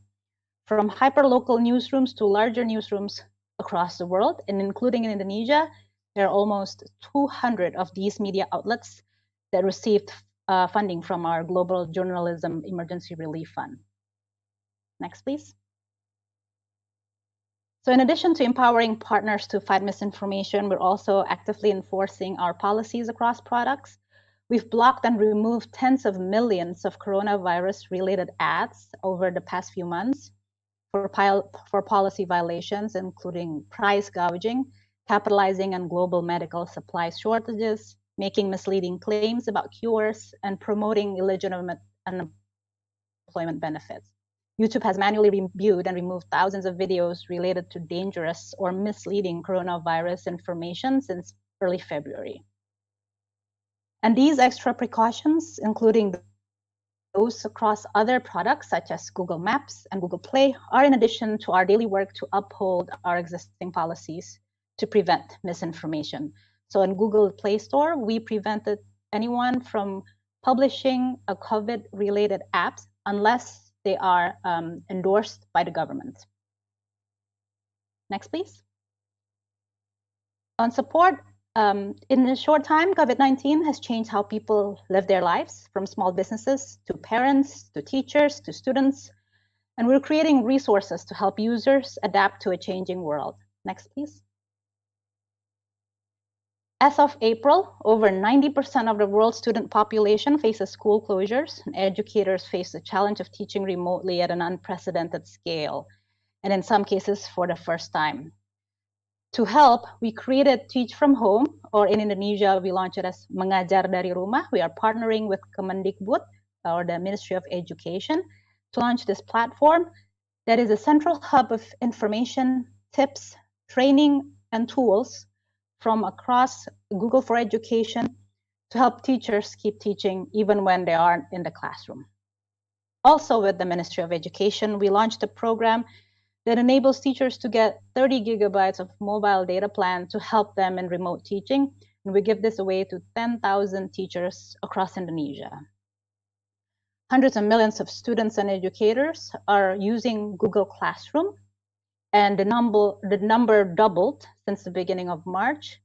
Speaker 6: from hyperlocal newsrooms to larger newsrooms across the world, and including in Indonesia. There are almost 200 of these media outlets that received funding from our Global Journalism Emergency Relief Fund. Next, please. So in addition to empowering partners to fight misinformation, we're also actively enforcing our policies across products. We've blocked and removed tens of millions of coronavirus-related ads over the past few months for policy violations, including price gouging, capitalizing on global medical supply shortages, making misleading claims about cures, and promoting illegitimate unemployment benefits. YouTube has manually reviewed and removed thousands of videos related to dangerous or misleading coronavirus information since early February. And these extra precautions, including those across other products such as Google Maps and Google Play, are in addition to our daily work to uphold our existing policies to prevent misinformation. So in Google Play Store, we prevented anyone from publishing a COVID-related apps unless they are endorsed by the government. Next, please. On support, in a short time, COVID-19 has changed how people live their lives, from small businesses to parents, to teachers, to students. And we're creating resources to help users adapt to a changing world. Next, please. As of April, over 90% of the world's student population faces school closures, and educators face the challenge of teaching remotely at an unprecedented scale, and in some cases for the first time. To help, we created Teach from Home, or in Indonesia, we launched it as Mengajar dari Rumah. We are partnering with Kemendikbud, or the Ministry of Education, to launch this platform that is a central hub of information, tips, training, and tools from across Google for Education to help teachers keep teaching even when they aren't in the classroom. Also with the Ministry of Education, we launched a program that enables teachers to get 30 gigabytes of mobile data plan to help them in remote teaching. And we give this away to 10,000 teachers across Indonesia. Hundreds of millions of students and educators are using Google Classroom, and the number doubled since the beginning of March.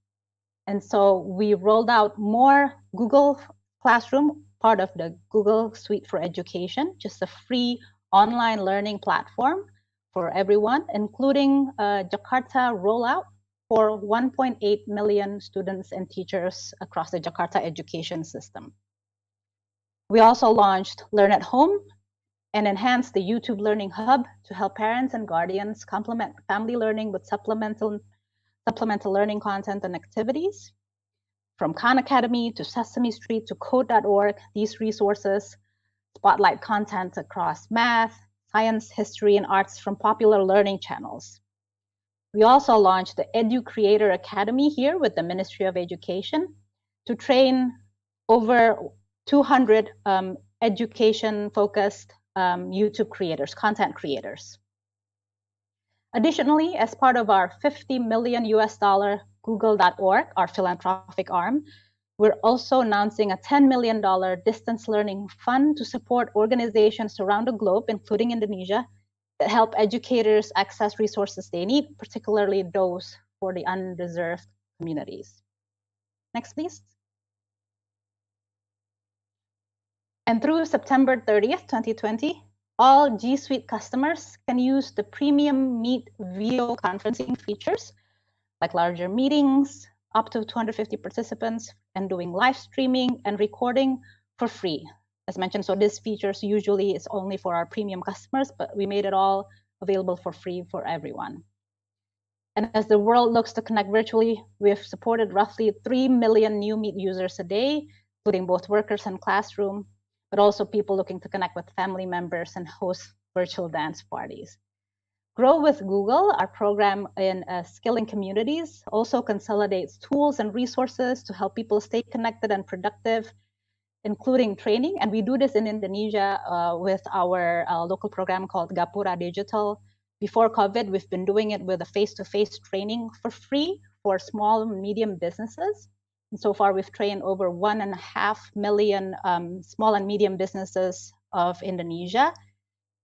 Speaker 6: And so we rolled out more Google Classroom, part of the Google Suite for Education, just a free online learning platform for everyone, including Jakarta rollout for 1.8 million students and teachers across the Jakarta education system. We also launched Learn at Home, and enhance the YouTube Learning Hub to help parents and guardians complement family learning with supplemental learning content and activities. From Khan Academy to Sesame Street to Code.org, these resources spotlight content across math, science, history, and arts from popular learning channels. We also launched the Edu Creator Academy here with the Ministry of Education to train over 200 education-focused YouTube creators, content creators. Additionally, as part of our $50 million Google.org, our philanthropic arm, we're also announcing a $10 million distance learning fund to support organizations around the globe, including Indonesia, that help educators access resources they need, particularly those for the underserved communities. Next, please. And through September 30th, 2020, all G Suite customers can use the premium Meet video conferencing features, like larger meetings, up to 250 participants, and doing live streaming and recording for free. As mentioned, so this features usually is only for our premium customers, but we made it all available for free for everyone. And as the world looks to connect virtually, we've supported roughly 3 million new Meet users a day, including both workers and classroom, but also people looking to connect with family members and host virtual dance parties. Grow with Google, our program in skilling communities, also consolidates tools and resources to help people stay connected and productive, including training. And we do this in Indonesia with our local program called Gapura Digital. Before COVID, we've been doing it with a face-to-face training for free for small and medium businesses. And so far, we've trained over 1.5 million small and medium businesses of Indonesia.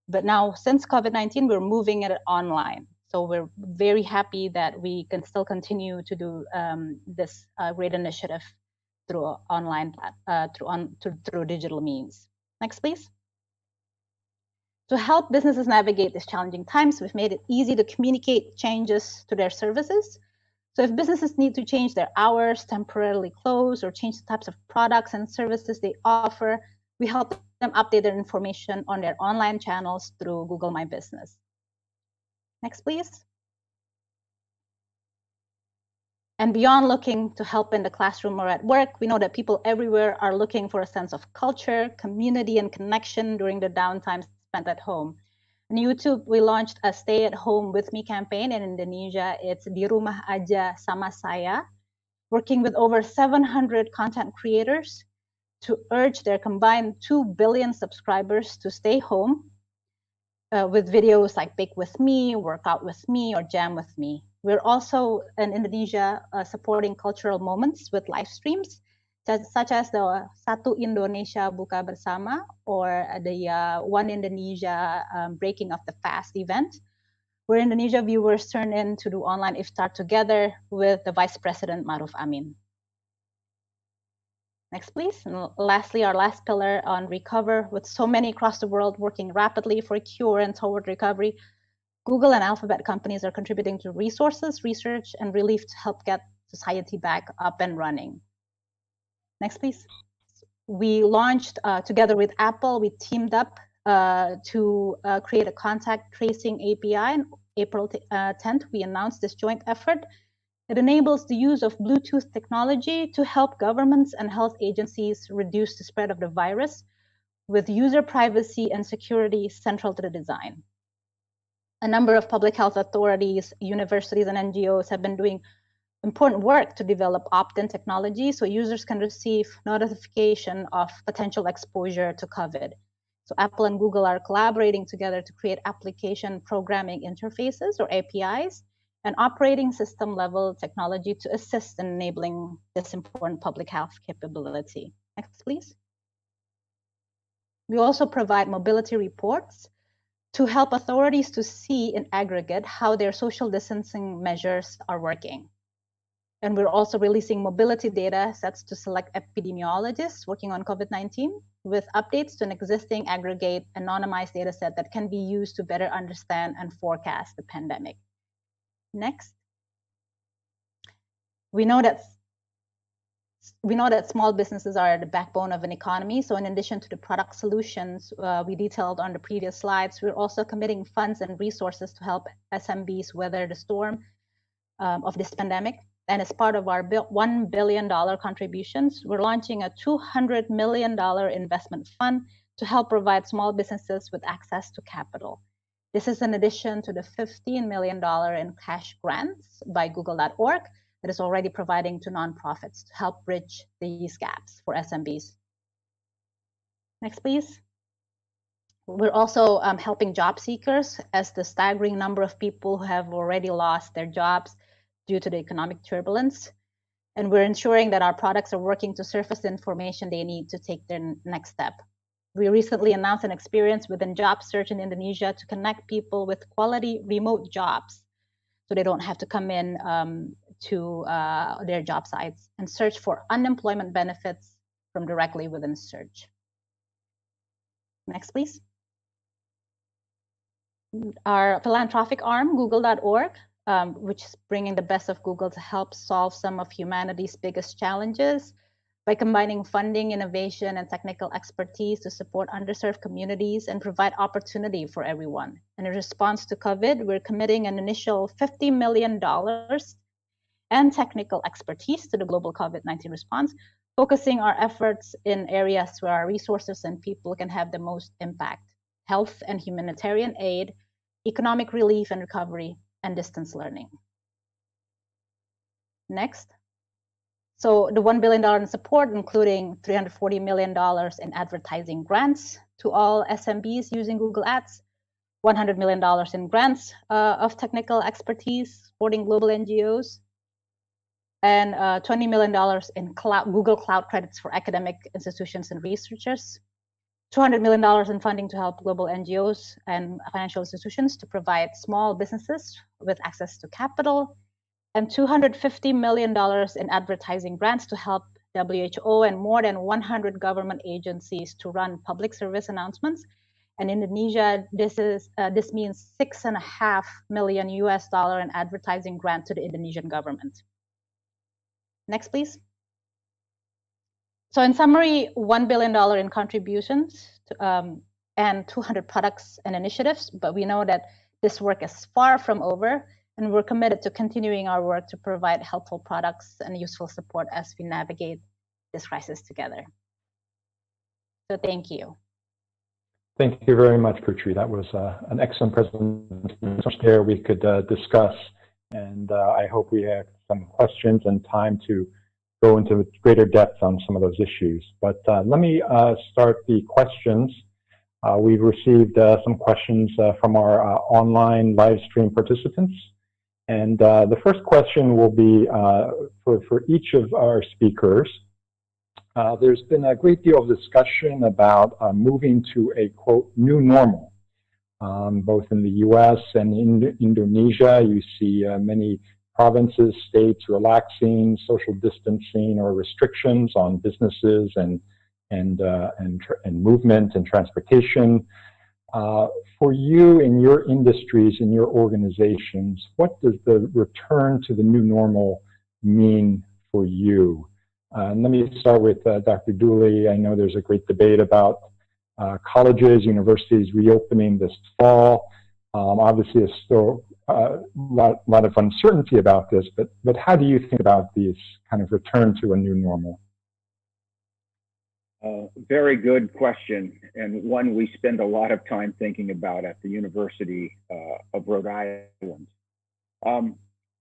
Speaker 6: But now, since COVID-19, we're moving it online. So we're very happy that we can still continue to do this great initiative through online, through digital means. Next, please. To help businesses navigate these challenging times, we've made it easy to communicate changes to their services. So if businesses need to change their hours, temporarily close, or change the types of products and services they offer, we help them update their information on their online channels through Google My Business. Next, please. And beyond looking to help in the classroom or at work, we know that people everywhere are looking for a sense of culture, community, and connection during the downtime spent at home. On YouTube, we launched a Stay at Home With Me campaign in Indonesia. It's Di Rumah Aja Sama Saya, working with over 700 content creators to urge their combined 2 billion subscribers to stay home with videos like Bake With Me, Work Out With Me, or Jam With Me. We're also in Indonesia supporting cultural moments with live streams, such as the Satu Indonesia Buka Bersama, or the One Indonesia Breaking of the Fast event, where Indonesia viewers turn in to do online iftar together with the Vice President Maruf Amin. Next, please. And lastly, our last pillar on recover. With so many across the world working rapidly for a cure and toward recovery, Google and Alphabet companies are contributing to resources, research, and relief to help get society back up and running. Next, please. We launched together with Apple, we teamed up to create a contact tracing API. On April 10th, we announced this joint effort. It enables the use of Bluetooth technology to help governments and health agencies reduce the spread of the virus, with user privacy and security central to the design. A number of public health authorities, universities, and NGOs have been doing important work to develop opt-in technology so users can receive notification of potential exposure to COVID. So Apple and Google are collaborating together to create application programming interfaces, or APIs, and operating system level technology to assist in enabling this important public health capability. Next, please. We also provide mobility reports to help authorities to see in aggregate how their social distancing measures are working. And we're also releasing mobility data sets to select epidemiologists working on COVID-19 with updates to an existing aggregate anonymized data set that can be used to better understand and forecast the pandemic. Next. We know that We know that small businesses are the backbone of an economy. So in addition to the product solutions we detailed on the previous slides, we're also committing funds and resources to help SMBs weather the storm of this pandemic. And as part of our $1 billion contributions, we're launching a $200 million investment fund to help provide small businesses with access to capital. This is in addition to the $15 million in cash grants by Google.org that is already providing to nonprofits to help bridge these gaps for SMBs. Next, please. We're also helping job seekers, as the staggering number of people who have already lost their jobs due to the economic turbulence. And we're ensuring that our products are working to surface the information they need to take their next step. We recently announced an experience within Job Search in Indonesia to connect people with quality remote jobs so they don't have to come in to their job sites and search for unemployment benefits from directly within search. Next, please. Our philanthropic arm, Google.org, which is bringing the best of Google to help solve some of humanity's biggest challenges by combining funding, innovation, and technical expertise to support underserved communities and provide opportunity for everyone. And in response to COVID, we're committing an initial $50 million and technical expertise to the global COVID-19 response, focusing our efforts in areas where our resources and people can have the most impact: health and humanitarian aid, economic relief and recovery, and distance learning. Next. So the $1 billion in support, including $340 million in advertising grants to all SMBs using Google Ads, $100 million in grants of technical expertise supporting global NGOs, and $20 million in Google Cloud credits for academic institutions and researchers, $200 million in funding to help global NGOs and financial institutions to provide small businesses with access to capital, and $250 million in advertising grants to help WHO and more than 100 government agencies to run public service announcements. And in Indonesia, this means $6.5 million in advertising grant to the Indonesian government. Next, please. So in summary, $1 billion in contributions to, and 200 products and initiatives, but we know that this work is far from over, and we're committed to continuing our work to provide helpful products and useful support as we navigate this crisis together. So thank you.
Speaker 3: Thank you very much, Putri. That was an excellent presentation there we could discuss, and I hope we have some questions and time to go into greater depth on some of those issues. But let me start the questions. We've received some questions from our online live stream participants. And the first question will be for each of our speakers. There's been a great deal of discussion about moving to a, quote, new normal. Both in the US and in Indonesia, you see many provinces, states relaxing social distancing or restrictions on businesses and movement and transportation. For you in your industries, in your organizations, what does the return to the new normal mean for you? Let me start with Dr. Dooley. I know there's a great debate about colleges, universities reopening this fall. Obviously, there's still a lot of uncertainty about this, but how do you think about these kind of return to a new normal?
Speaker 4: Very good question, and one we spend a lot of time thinking about at the University of Rhode Island.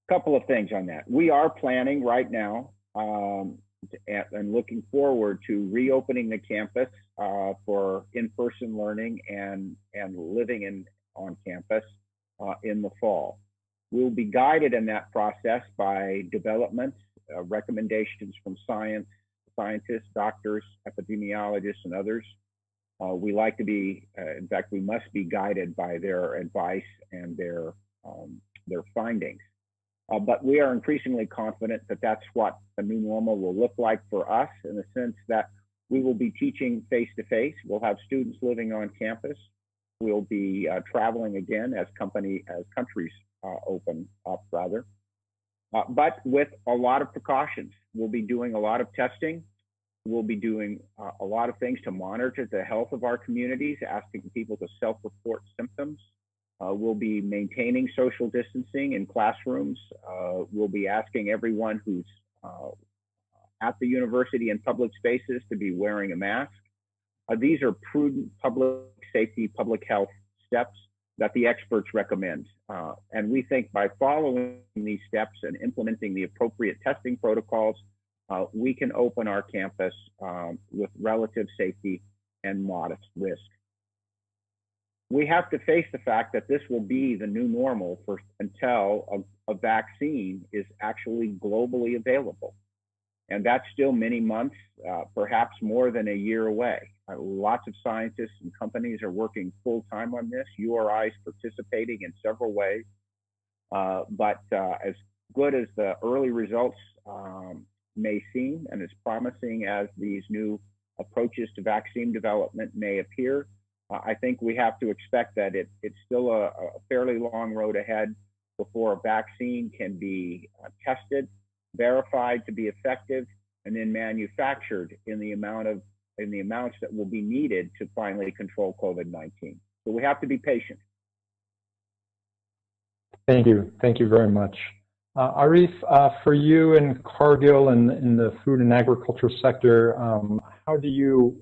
Speaker 4: Couple of things on that. We are planning right now and looking forward to reopening the campus for in-person learning and living on campus in the fall. We'll be guided in that process by developments, recommendations from scientists, doctors, epidemiologists, and others. We like to be, in fact, we must be guided by their advice and their findings. But we are increasingly confident that that's what a new normal will look like for us, in the sense that we will be teaching face-to-face. We'll have students living on campus. We'll be traveling again as countries open up, rather. but with a lot of precautions. We'll be doing a lot of testing. We'll be doing a lot of things to monitor the health of our communities, asking people to self-report symptoms. We'll be maintaining social distancing in classrooms. We'll be asking everyone who's at the university and public spaces to be wearing a mask. These are prudent public safety, public health steps that the experts recommend. And we think by following these steps and implementing the appropriate testing protocols, we can open our campus with relative safety and modest risk. We have to face the fact that this will be the new normal until a vaccine is actually globally available. And that's still many months, perhaps more than a year away. Lots of scientists and companies are working full time on this. URI is participating in several ways. But as good as the early results may seem, and as promising as these new approaches to vaccine development may appear, I think we have to expect that it's still a fairly long road ahead before a vaccine can be tested, verified to be effective, and then manufactured in the amounts that will be needed to finally control COVID-19. So we have to be patient.
Speaker 3: Thank you. Thank you very much. Arif, for you in Cargill and in the food and agriculture sector, how do you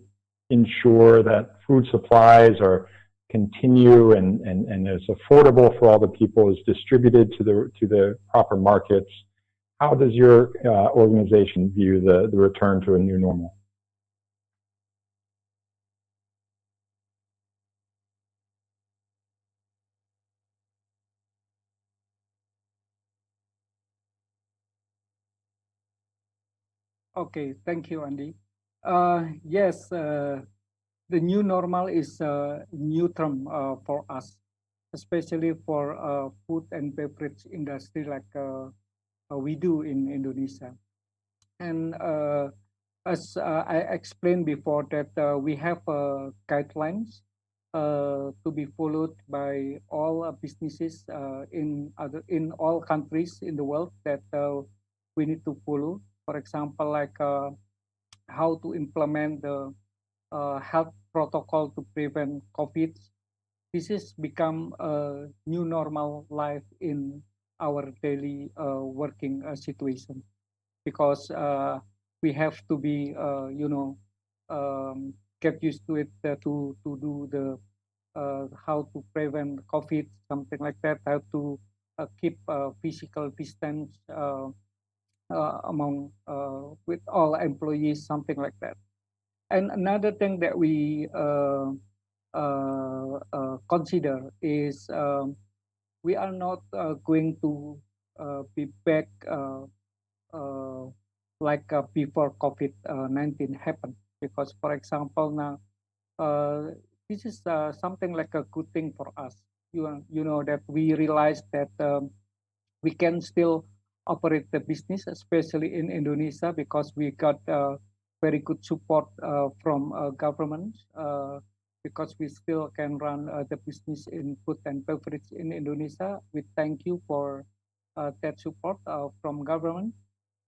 Speaker 3: ensure that food supplies are continue and is affordable for all the people, is distributed to the proper markets? How does your organization view the return to a new normal?
Speaker 5: Okay, thank you, Andy. Yes, the new normal is a new term for us, especially for food and beverage industry like we do in Indonesia. And as I explained before that we have guidelines to be followed by all businesses in all countries in the world that we need to follow. For example, like how to implement the health protocol to prevent COVID. This has become a new normal life in our daily working situation, because we have to be, get used to it to do the how to prevent COVID, something like that, how to keep physical distance among with all employees, something like that. And another thing that we consider is we are not going to be back like before COVID-19 happened, because, for example, now this is something like a good thing for us. You know that we realize that we can still operate the business, especially in Indonesia, because we got very good support from government, because we still can run the business in food and beverage in Indonesia. We thank you for that support from government,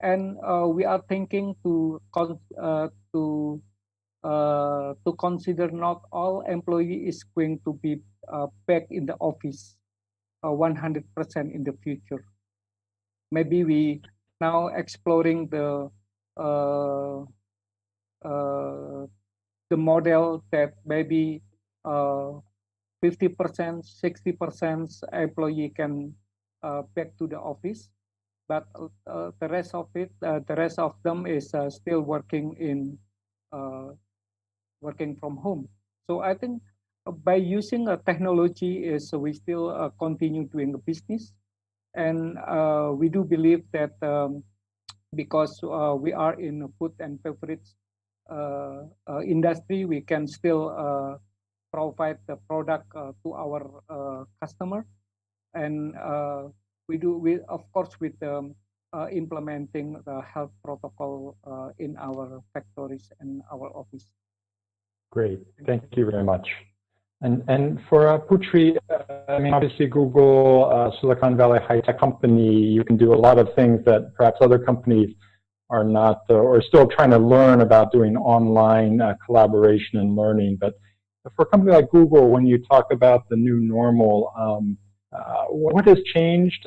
Speaker 5: and we are thinking to consider not all employee is going to be back in the office 100% in the future. Maybe we now exploring the model that maybe 50%, 60% employee can back to the office, but the rest of them is still working from home. So I think by using a technology is we still continue doing the business, and we do believe that because we are in the food and beverage industry, we can still provide the product to our customer, and we of course with implementing the health protocol in our factories and our office.
Speaker 3: Great, thank you very much. And for Putri, I mean, obviously Google, Silicon Valley high-tech company, you can do a lot of things that perhaps other companies are not, or still trying to learn about doing online collaboration and learning. But for a company like Google, when you talk about the new normal, what has changed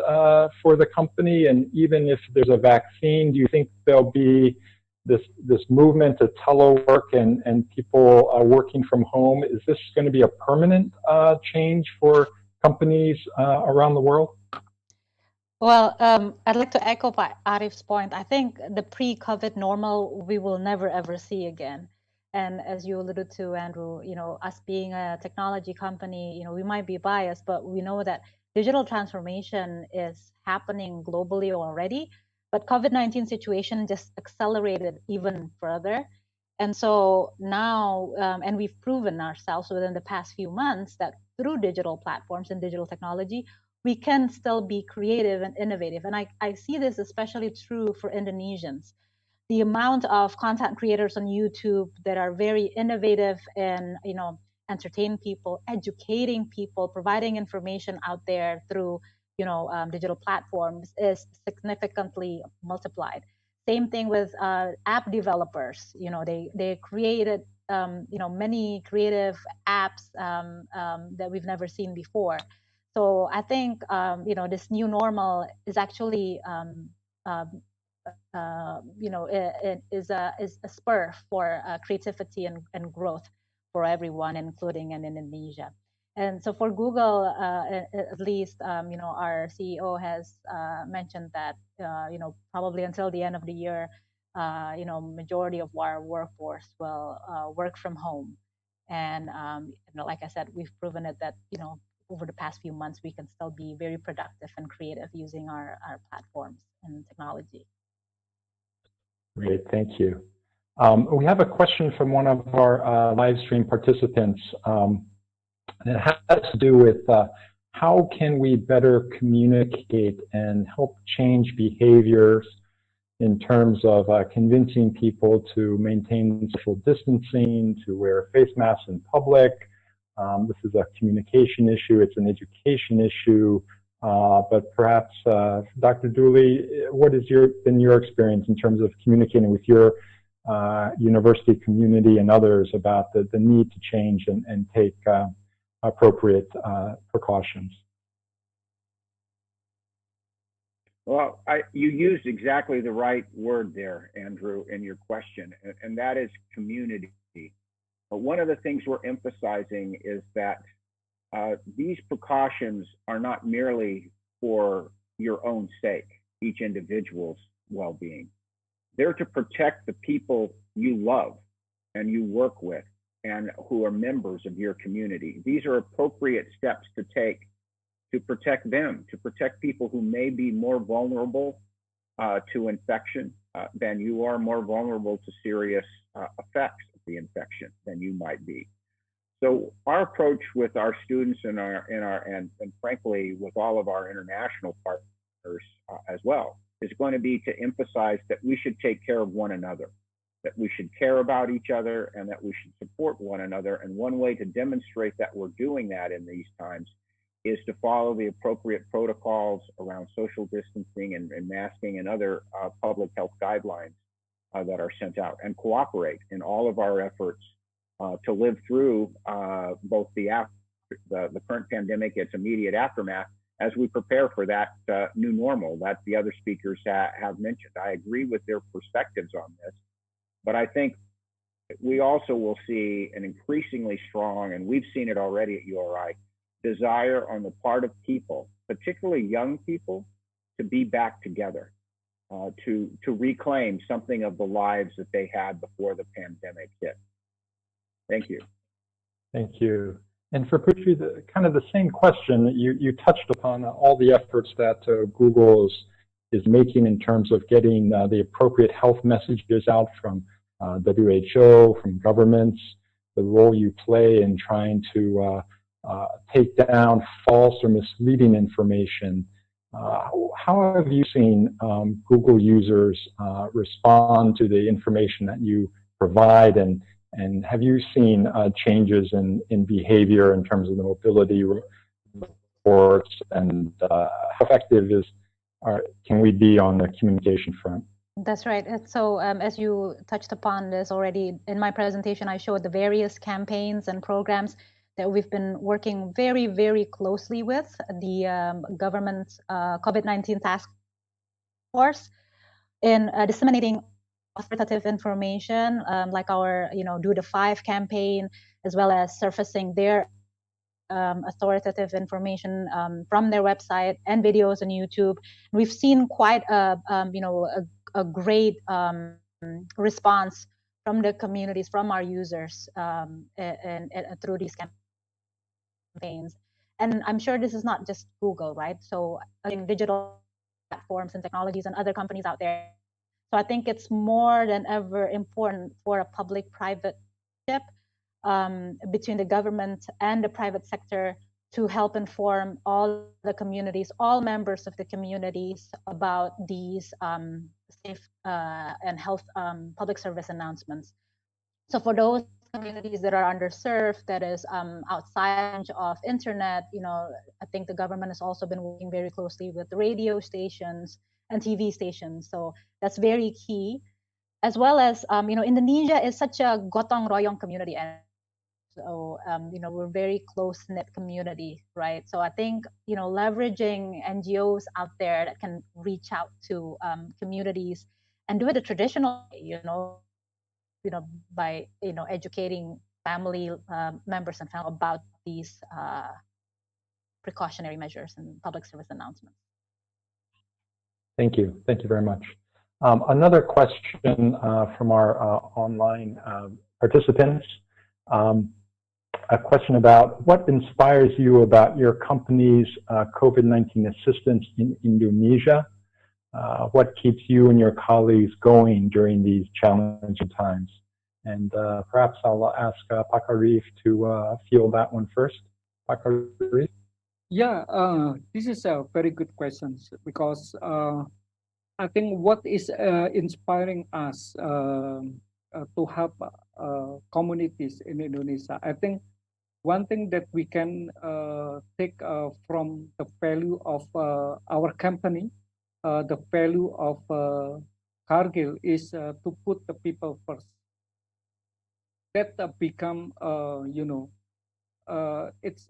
Speaker 3: for the company? And even if there's a vaccine, do you think there'll be this movement to telework and people working from home? Is this going to be a permanent change for companies around the world?
Speaker 6: Well, I'd like to echo Arif's point. I think the pre-COVID normal we will never ever see again. And as you alluded to, Andrew, us being a technology company, we might be biased, but we know that digital transformation is happening globally already. But COVID-19 situation just accelerated even further. And so now, and we've proven ourselves within the past few months that through digital platforms and digital technology, we can still be creative and innovative. And I see this especially true for Indonesians. The amount of content creators on YouTube that are very innovative and, entertain people, educating people, providing information out there through digital platforms is significantly multiplied. Same thing with app developers. They created many creative apps that we've never seen before. So I think this new normal is actually it is a spur for creativity and growth for everyone, including in Indonesia. And so for Google, at least, our CEO has mentioned that, probably until the end of the year, majority of our workforce will work from home. And, like I said, we've proven it that, over the past few months, we can still be very productive and creative using our platforms and technology.
Speaker 3: Great, thank you. We have a question from one of our live stream participants. And it has to do with how can we better communicate and help change behaviors in terms of convincing people to maintain social distancing, to wear face masks in public. This is a communication issue, it's an education issue, but perhaps, Dr. Dooley, what has been your experience in terms of communicating with your university community and others about the need to change and take appropriate precautions?
Speaker 4: Well, you used exactly the right word there, Andrew, in your question, and that is community. But one of the things we're emphasizing is that these precautions are not merely for your own sake, each individual's well-being. They're to protect the people you love and you work with and who are members of your community. These are appropriate steps to take to protect them, to protect people who may be more vulnerable to infection than you are, more vulnerable to serious effects of the infection than you might be. So our approach with our students and frankly with all of our international partners as well is going to be to emphasize that we should take care of one another, that we should care about each other, and that we should support one another. And one way to demonstrate that we're doing that in these times is to follow the appropriate protocols around social distancing and masking and other public health guidelines that are sent out, and cooperate in all of our efforts to live through both the current pandemic, its immediate aftermath, as we prepare for that new normal that the other speakers have mentioned. I agree with their perspectives on this, but I think we also will see an increasingly strong, and we've seen it already at URI, desire on the part of people, particularly young people, to be back together, to reclaim something of the lives that they had before the pandemic hit. Thank you.
Speaker 3: Thank you. And for Putri, kind of the same question, you touched upon all the efforts that Google is making in terms of getting the appropriate health messages out from WHO, from governments, the role you play in trying to take down false or misleading information. How have you seen Google users respond to the information that you provide, and And have you seen changes in behavior in terms of the mobility reports, and how effective can we be on the communication front?
Speaker 6: That's right. So as you touched upon this already in my presentation, I showed the various campaigns and programs that we've been working very, very closely with the government's COVID-19 task force in disseminating authoritative information, like our, Do the 5 campaign, as well as surfacing their authoritative information from their website and videos on YouTube. We've seen quite a great response from the communities, from our users, and through these campaigns. And I'm sure this is not just Google, right? So I think digital platforms and technologies and other companies out there. So I think it's more than ever important for a public-private partnership between the government and the private sector to help inform all the communities, all members of the communities about these safe and health public service announcements. So for those communities that are underserved, that is outside of internet, I think the government has also been working very closely with radio stations and TV stations. So that's very key. As well as, Indonesia is such a gotong royong community, and so we're very close-knit community, right? So I think leveraging NGOs out there that can reach out to communities and do it a traditional way, by educating family members and family about these precautionary measures and public service announcements.
Speaker 3: Thank you very much. Another question from our online participants. A question about what inspires you about your company's COVID-19 assistance in Indonesia. What keeps you and your colleagues going during these challenging times? And perhaps I'll ask Pak Arif to field that one first. Pak Arif?
Speaker 5: Yeah, this is a very good question, because I think what is inspiring us to help communities in Indonesia, I think one thing that we can take from the value of our company, the value of Cargill, is to put the people first. That become, it's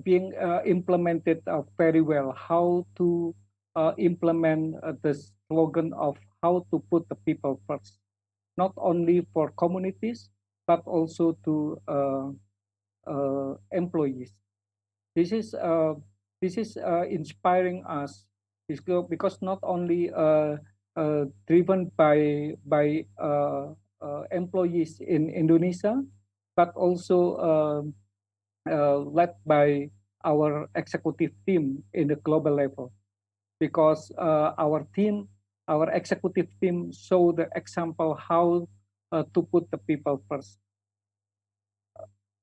Speaker 5: being implemented very well. How to implement the slogan of how to put the people first, not only for communities but also to employees. This is inspiring us, because not only driven by employees in Indonesia, but also led by our executive team in the global level, because our executive team show the example how to put the people first.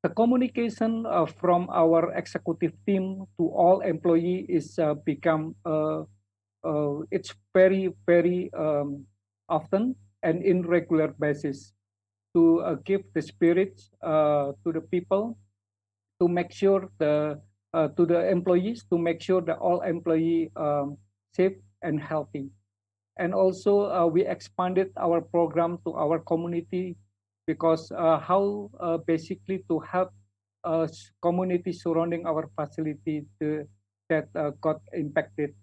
Speaker 5: The communication from our executive team to all employees is become it's very, very often and in regular basis to give the spirit to the people, to make sure to the employees, to make sure that all employees safe and healthy. And also we expanded our program to our community, because how basically to help community surrounding our facility that got impacted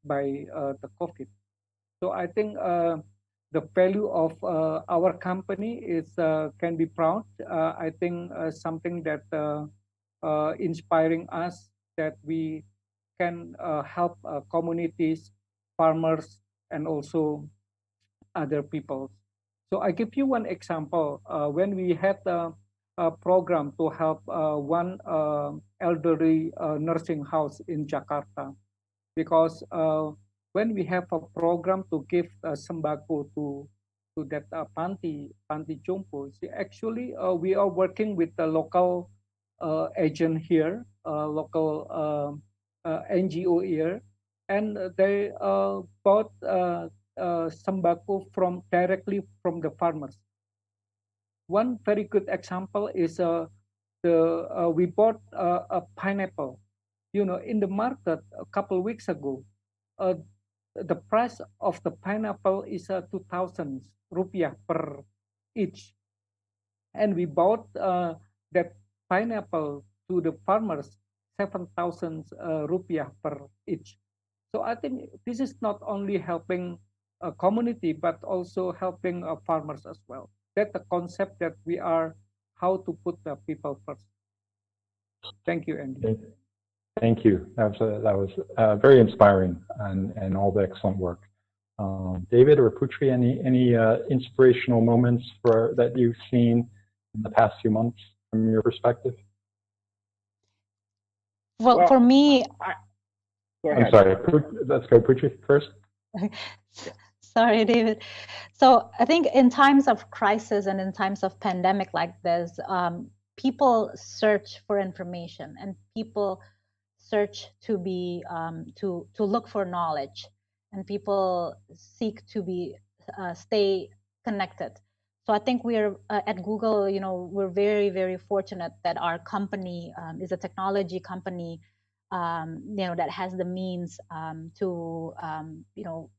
Speaker 5: by the COVID. So I think the value of our company is can be proud. I think something that inspiring us, that we can help communities, farmers, and also other people. So I give you one example. When we had a program to help one elderly nursing house in Jakarta, because when we have a program to give sembako to that panti jompo, actually we are working with the local agent here, local NGO here, and they bought sembako directly from the farmers. One very good example is we bought a pineapple. You know, in the market a couple of weeks ago, the price of the pineapple is 2,000 rupiah per each, and we bought that pineapple to the farmers 7,000 rupiah per each. So I think this is not only helping a community but also helping farmers as well. That's the concept that we are how to put the people first. Thank you, Andy.
Speaker 3: Thank you. That was very inspiring and all the excellent work. David or Putri, any inspirational moments that you've seen in the past few months from your perspective?
Speaker 6: Well, for me,
Speaker 3: I'm sorry. Let's go, Putri, first.
Speaker 6: Sorry, David. So I think in times of crisis and in times of pandemic like this, people search for information and people search to be to look for knowledge, and people seek to be stay connected. So I think we're at Google, you know, we're very, very fortunate that our company is a technology company, you know, that has the means to you know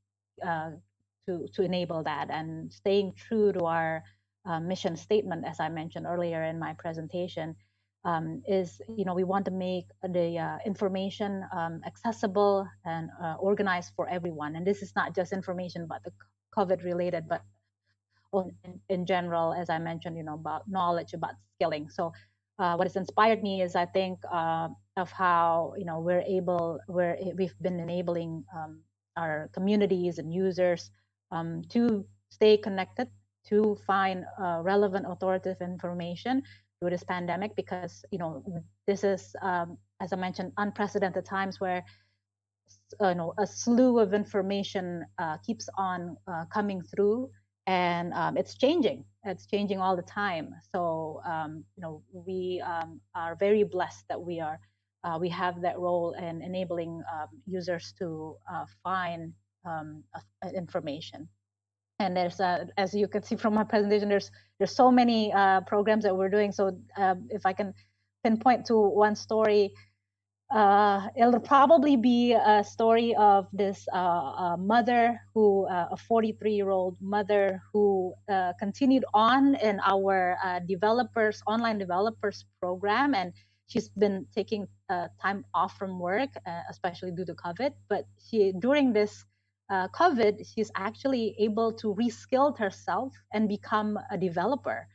Speaker 6: to enable that, and staying true to our mission statement, as I mentioned earlier in my presentation, is, you know, we want to make the information accessible and organized for everyone. And this is not just information about the COVID related, but in general, as I mentioned, you know, about knowledge, about skilling. So what has inspired me is, I think, of how, you know, we've been enabling our communities and users to stay connected, to find relevant, authoritative information through this pandemic, because, you know, this is, as I mentioned, unprecedented times where you know, a slew of information keeps on coming through, and it's changing all the time. So you know, we are very blessed that we have that role in enabling users to find information. And there's as you can see from my presentation, there's so many programs that we're doing. So if I can pinpoint to one story, it'll probably be a story of this mother who, a 43-year-old mother who continued on in our online developers program, and she's been taking time off from work, especially due to COVID. But during this COVID, she's actually able to reskill herself and become a developer.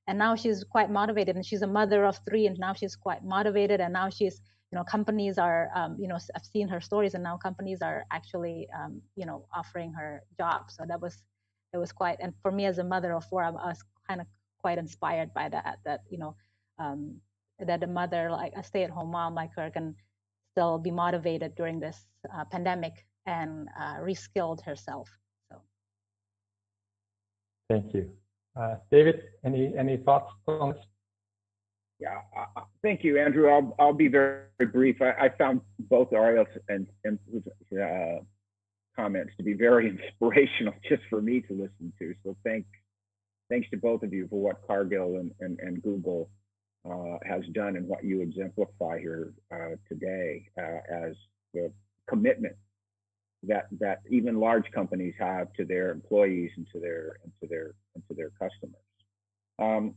Speaker 6: And now she's quite motivated, and she's a mother of 3, and now she's quite motivated, and now she's, you know, companies are, you know, I've seen her stories, and now companies are actually, you know, offering her jobs. So it was quite, and for me as a mother of 4, I was kind of quite inspired by that, you know, that a mother, like a stay-at-home mom like her, can still be motivated during this pandemic and reskilled herself. So.
Speaker 3: Thank you. David, any thoughts on this?
Speaker 4: Yeah, thank you, Andrew. I'll be very brief. I found both Ariel's and comments to be very inspirational just for me to listen to. So thanks to both of you for what Cargill and Google has done, and what you exemplify here today as the commitment that even large companies have to their employees and to their customers.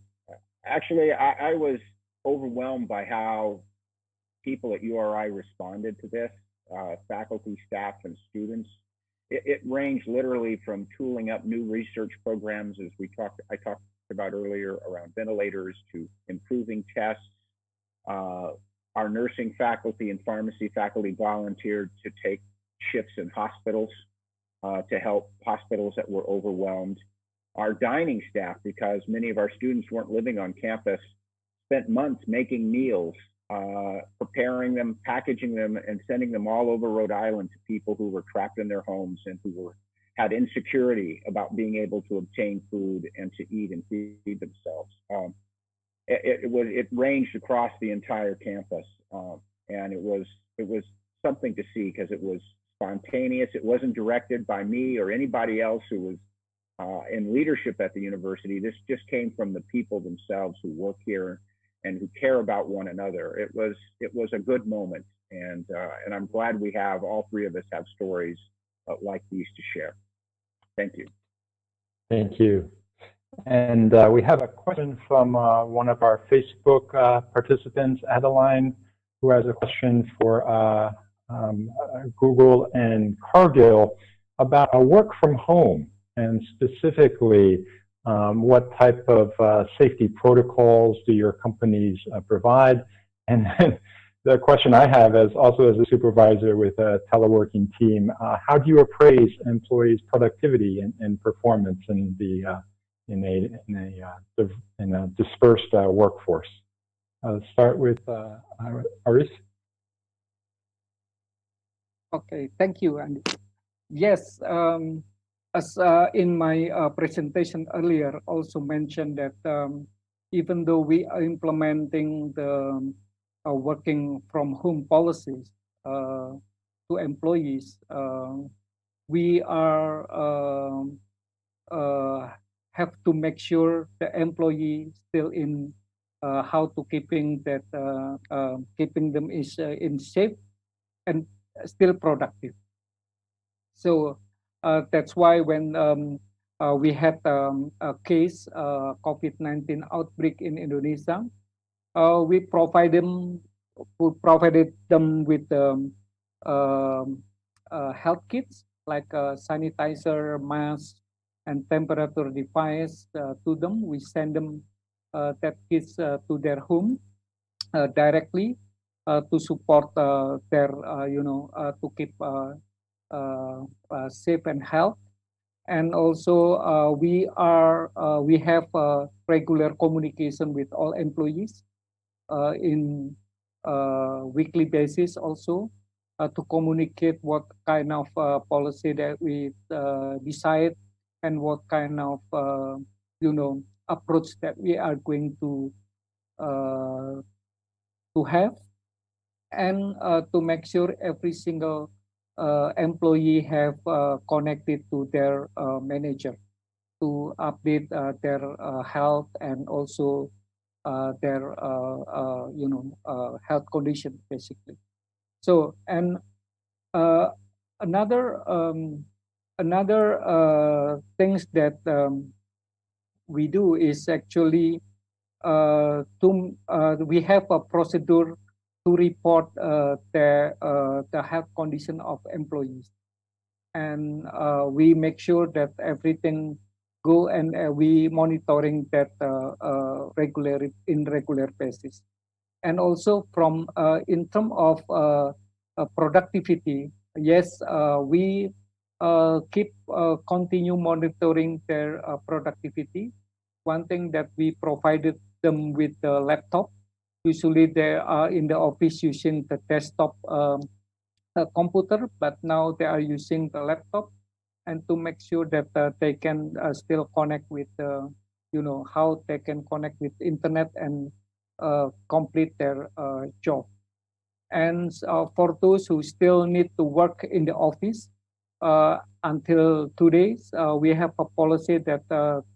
Speaker 4: Actually, I was overwhelmed by how people at URI responded to this, faculty, staff, and students. It ranged literally from tooling up new research programs, as I talked about earlier, around ventilators, to improving tests. Our nursing faculty and pharmacy faculty volunteered to take shifts in hospitals to help hospitals that were overwhelmed. Our dining staff, because many of our students weren't living on campus, spent months making meals, preparing them, packaging them, and sending them all over Rhode Island to people who were trapped in their homes and who had insecurity about being able to obtain food and to eat and feed themselves. It ranged across the entire campus, and it was something to see, because it was spontaneous. It wasn't directed by me or anybody else who was in leadership at the university. This just came from the people themselves who work here and who care about one another. It was a good moment, and I'm glad we have all three of us have stories like these to share. Thank you.
Speaker 3: Thank you. And we have a question from one of our Facebook participants, Adeline, who has a question for Google and Cargill about a work from home, and specifically what type of safety protocols do your companies provide? And then the question I have is also as a supervisor with a teleworking team, how do you appraise employees' productivity and performance in a dispersed workforce? Start with Aris.
Speaker 5: Okay, thank you, Andy. Yes, as in my presentation earlier, also mentioned that even though we are implementing the working from home policies to employees, we are have to make sure the employee still in how to keeping that keeping them is in shape and still productive. So that's why when we had a case COVID-19 outbreak in Indonesia, we provided them with health kits like sanitizer, mask, and temperature device to them. We send them that kits to their home directly to support their, to keep safe and health. And also we have regular communication with all employees in weekly basis also to communicate what kind of policy that we decide and what kind of approach that we are going to have, and to make sure every single employee have connected to their manager to update their health and also their health condition basically. So, and another things that we do is actually we have a procedure to report the health condition of employees, and we make sure that everything go, and we monitoring that regular basis. And also from in terms of productivity, yes, we keep continue monitoring their productivity. One thing that we provided them with the laptop. Usually they are in the office using the desktop computer, but now they are using the laptop, and to make sure that they can still connect with, how they can connect with internet and complete their job. And for those who still need to work in the office, until 2 days, we have a policy that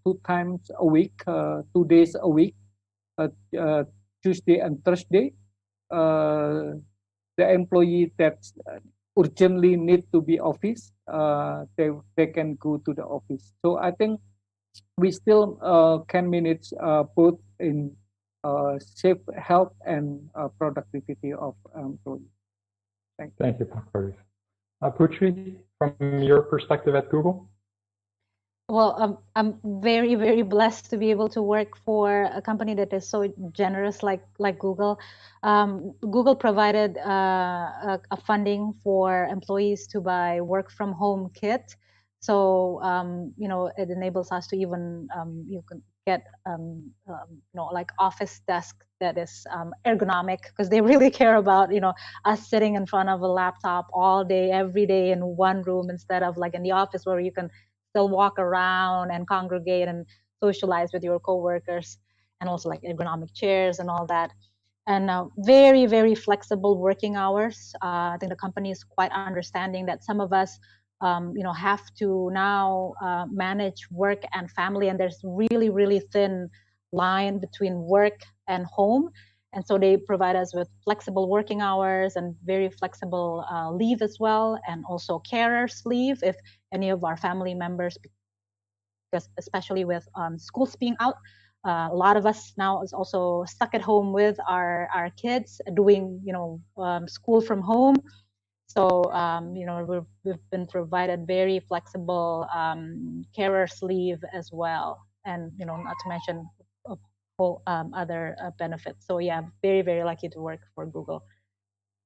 Speaker 5: 2 times a week, 2 days a week, Tuesday and Thursday, the employee that urgently need to be office, they can go to the office. So I think we still can manage both in safe health and productivity of employees.
Speaker 3: Thank you, Pak. Putri, from your perspective at Google?
Speaker 6: Well, I'm very, very blessed to be able to work for a company that is so generous like Google. Google provided a funding for employees to buy work from home kit. So, it enables us to even, you can get, like office desk that is ergonomic, because they really care about, us sitting in front of a laptop all day, every day in one room, instead of like in the office where you can still walk around and congregate and socialize with your coworkers, and also like ergonomic chairs and all that. And very, very flexible working hours. I think the company is quite understanding that some of us have to now manage work and family, and there's really thin line between work and home. And so they provide us with flexible working hours and very flexible leave as well, and also carers leave if any of our family members, because especially with schools being out, a lot of us now is also stuck at home with our kids doing school from home. So we've been provided very flexible carers leave as well, and not to mention a whole other benefits. So yeah, very lucky to work for Google.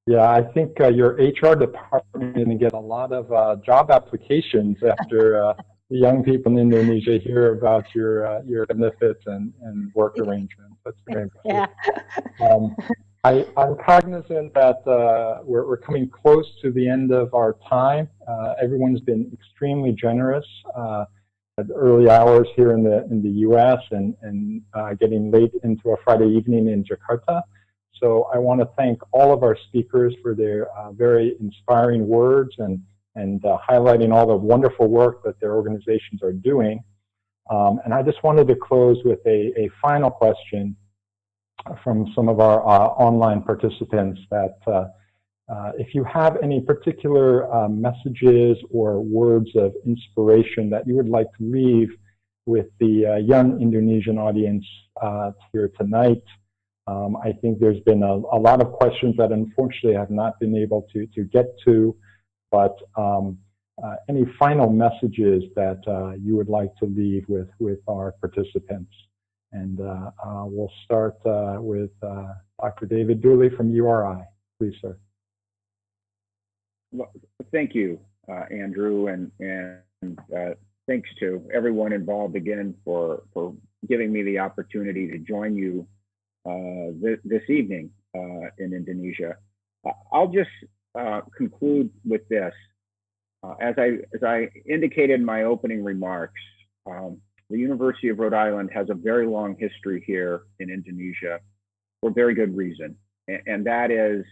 Speaker 3: Yeah, I think your HR department is going to get a lot of job applications after the young people in Indonesia hear about your benefits and work arrangements. That's very impressive.
Speaker 6: Yeah.
Speaker 3: I'm cognizant that we're coming close to the end of our time. Everyone's been extremely generous at early hours here in the U.S. and getting late into a Friday evening in Jakarta. So I want to thank all of our speakers for their very inspiring words and highlighting all the wonderful work that their organizations are doing. And I just wanted to close with a final question from some of our online participants, that if you have any particular messages or words of inspiration that you would like to leave with the young Indonesian audience here tonight. I think there's been a lot of questions that unfortunately I have not been able to get to, but any final messages that you would like to leave with our participants? And we'll start with Dr. David Dooley from URI. Please, sir.
Speaker 4: Well, thank you, Andrew, and thanks to everyone involved again for giving me the opportunity to join you this evening in Indonesia. I'll just conclude with this. As I indicated in my opening remarks, the University of Rhode Island has a very long history here in Indonesia for very good reason. And that is,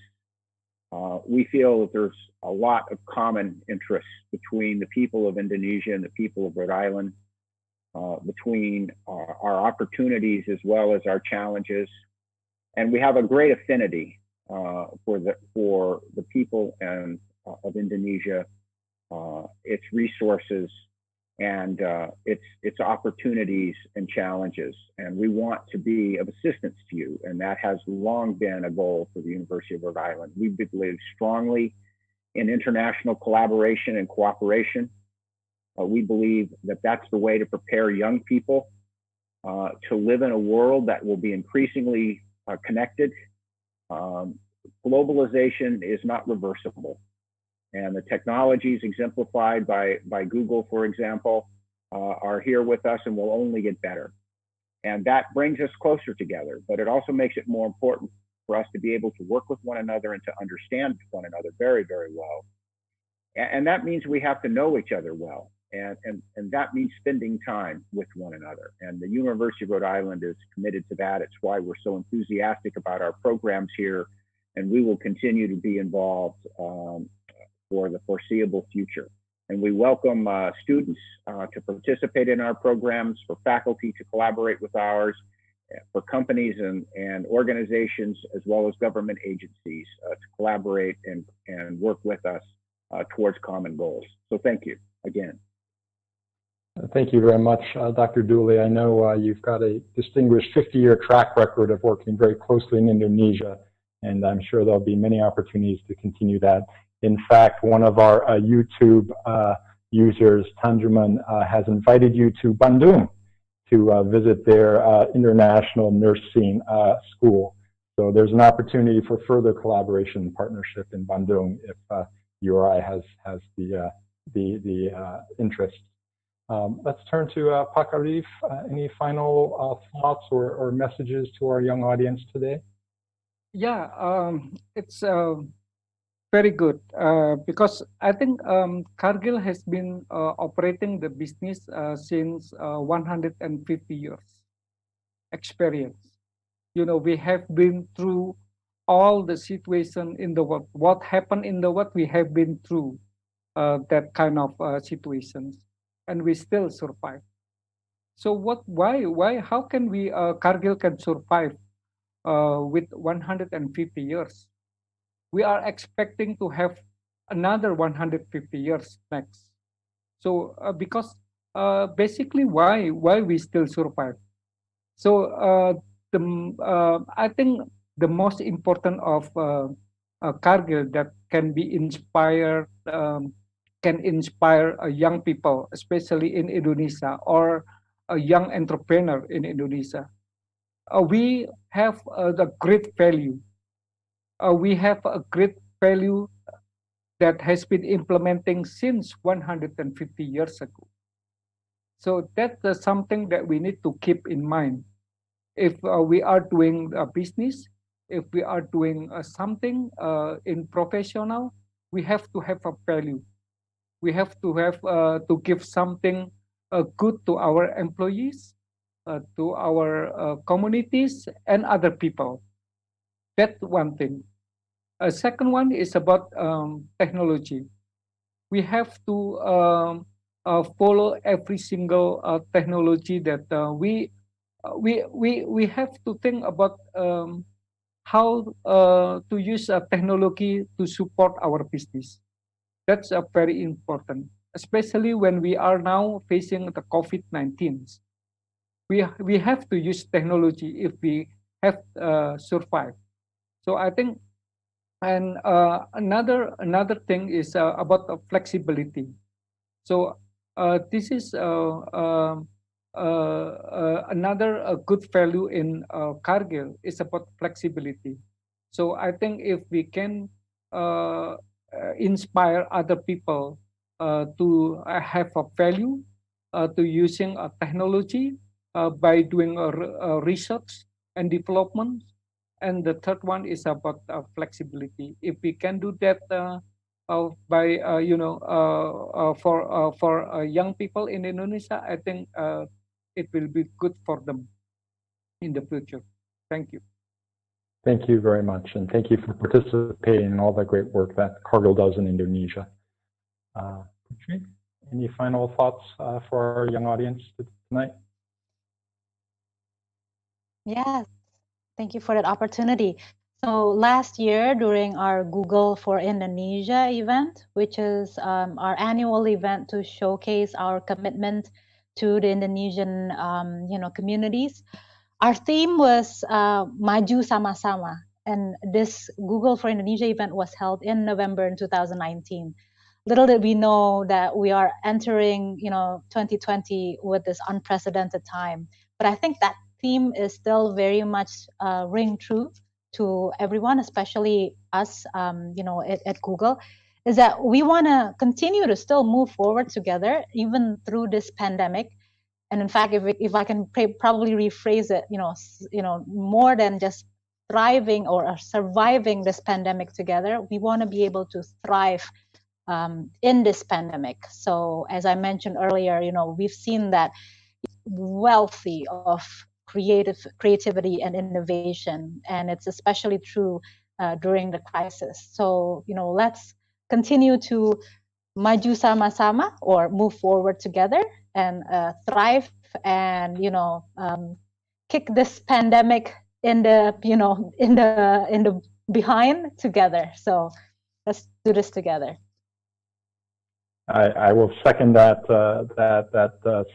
Speaker 4: we feel that there's a lot of common interests between the people of Indonesia and the people of Rhode Island, between our opportunities as well as our challenges. And we have a great affinity for the people of Indonesia, its resources, and its opportunities and challenges. And we want to be of assistance to you. And that has long been a goal for the University of Rhode Island. We believe strongly in international collaboration and cooperation. We believe that that's the way to prepare young people to live in a world that will be increasingly connected. Globalization is not reversible. And the technologies exemplified by Google, for example, are here with us and will only get better. And that brings us closer together, but it also makes it more important for us to be able to work with one another and to understand one another very, very well. And that means we have to know each other well. And that means spending time with one another. And the University of Rhode Island is committed to that. It's why we're so enthusiastic about our programs here. And we will continue to be involved for the foreseeable future. And we welcome students to participate in our programs, for faculty to collaborate with ours, for companies and organizations, as well as government agencies to collaborate and work with us towards common goals. So thank you again.
Speaker 3: Thank you very much, Dr. Dooley. I know you've got a distinguished 50-year track record of working very closely in Indonesia, and I'm sure there'll be many opportunities to continue that. In fact, one of our YouTube users, Tanjuman, has invited you to Bandung to visit their international nursing school. So there's an opportunity for further collaboration and partnership in Bandung if URI has the interest. Let's turn to Pak Arif. Any final thoughts or messages to our young audience today?
Speaker 5: Yeah, it's very good because I think Cargill has been operating the business since 150 years experience. You know, we have been through all the situation in the world. What happened in the world, we have been through. that kind of situations, and we still survive. So why, how can we, Cargill can survive with 150 years? We are expecting to have another 150 years next. So because basically why we still survive? So I think the most important of Cargill that can be inspired, can inspire young people, especially in Indonesia, or a young entrepreneur in Indonesia. We have the great value. We have a great value that has been implementing since 150 years ago. So that's something that we need to keep in mind. If we are doing a business, if we are doing something in professional, we have to have a value. We have to give something good to our employees, to our communities and other people. That's one thing. A second one is about technology. We have to follow every single technology that we have to think about how to use technology to support our business. That's very important, especially when we are now facing the COVID-19. We have to use technology if we have survived. So I think, and another thing is about flexibility. So this is another good value in Cargill is about flexibility. So I think if we can inspire other people to have a value to using technology by doing research and development. And the third one is about flexibility. If we can do that by for young people in Indonesia, I think it will be good for them in the future. Thank you.
Speaker 3: Thank you very much, and thank you for participating in all the great work that Cargill does in Indonesia. Any final thoughts for our young audience tonight?
Speaker 6: Yes, thank you for that opportunity. So last year during our Google for Indonesia event, which is our annual event to showcase our commitment to the Indonesian communities, our theme was Maju Sama-sama, and this Google for Indonesia event was held in November in 2019. Little did we know that we are entering 2020 with this unprecedented time. But I think that theme is still very much ring true to everyone, especially us, at Google, is that we want to continue to still move forward together, even through this pandemic. And in fact, if I can probably rephrase it, more than just thriving or surviving this pandemic together, we want to be able to thrive in this pandemic. So as I mentioned earlier, we've seen that wealthy of creativity and innovation, and it's especially true during the crisis. So let's continue to maju sama-sama, or move forward together and thrive, and kick this pandemic in the behind together. So let's do this together.
Speaker 3: I will second that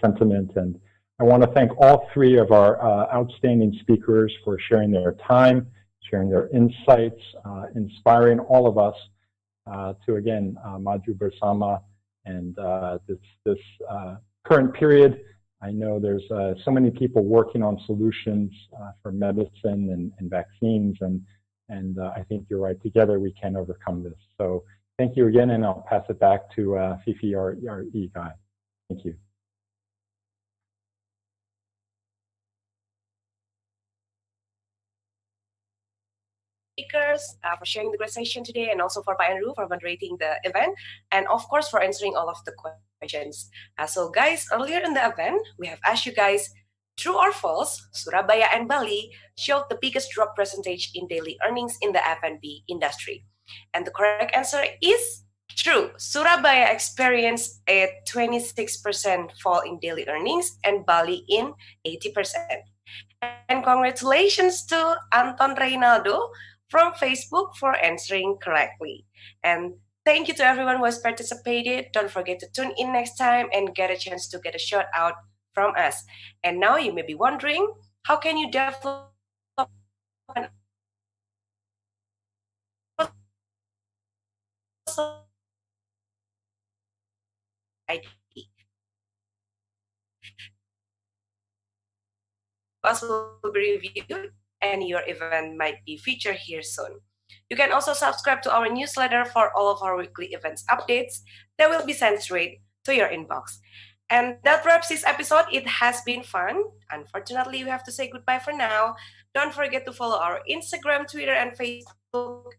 Speaker 3: sentiment, and I want to thank all three of our outstanding speakers for sharing their time, sharing their insights, inspiring all of us to again maju bersama, and this current period. I know there's so many people working on solutions for medicine and vaccines, and I think you're right. Together we can overcome this. So thank you again, and I'll pass it back to Fifi, our e-guide. Thank you.
Speaker 1: Speakers for sharing the great session today, and also for Pak Andrew for moderating the event, and of course for answering all of the questions. So guys, earlier in the event, we have asked you guys, true or false, Surabaya and Bali showed the biggest drop percentage in daily earnings in the F&B industry. And the correct answer is True, Surabaya experienced a 26% fall in daily earnings and Bali in 80%. And congratulations to Anton Reynaldo from Facebook for answering correctly. And thank you to everyone who has participated. Don't forget to tune in next time and get a chance to get a shout out from us. And now you may be wondering, how can you develop an ID? Us will be reviewed and your event might be featured here soon. You can also subscribe to our newsletter for all of our weekly events updates that will be sent straight to your inbox. And that wraps this episode. It has been fun. Unfortunately, we have to say goodbye for now. Don't forget to follow our Instagram, Twitter, and Facebook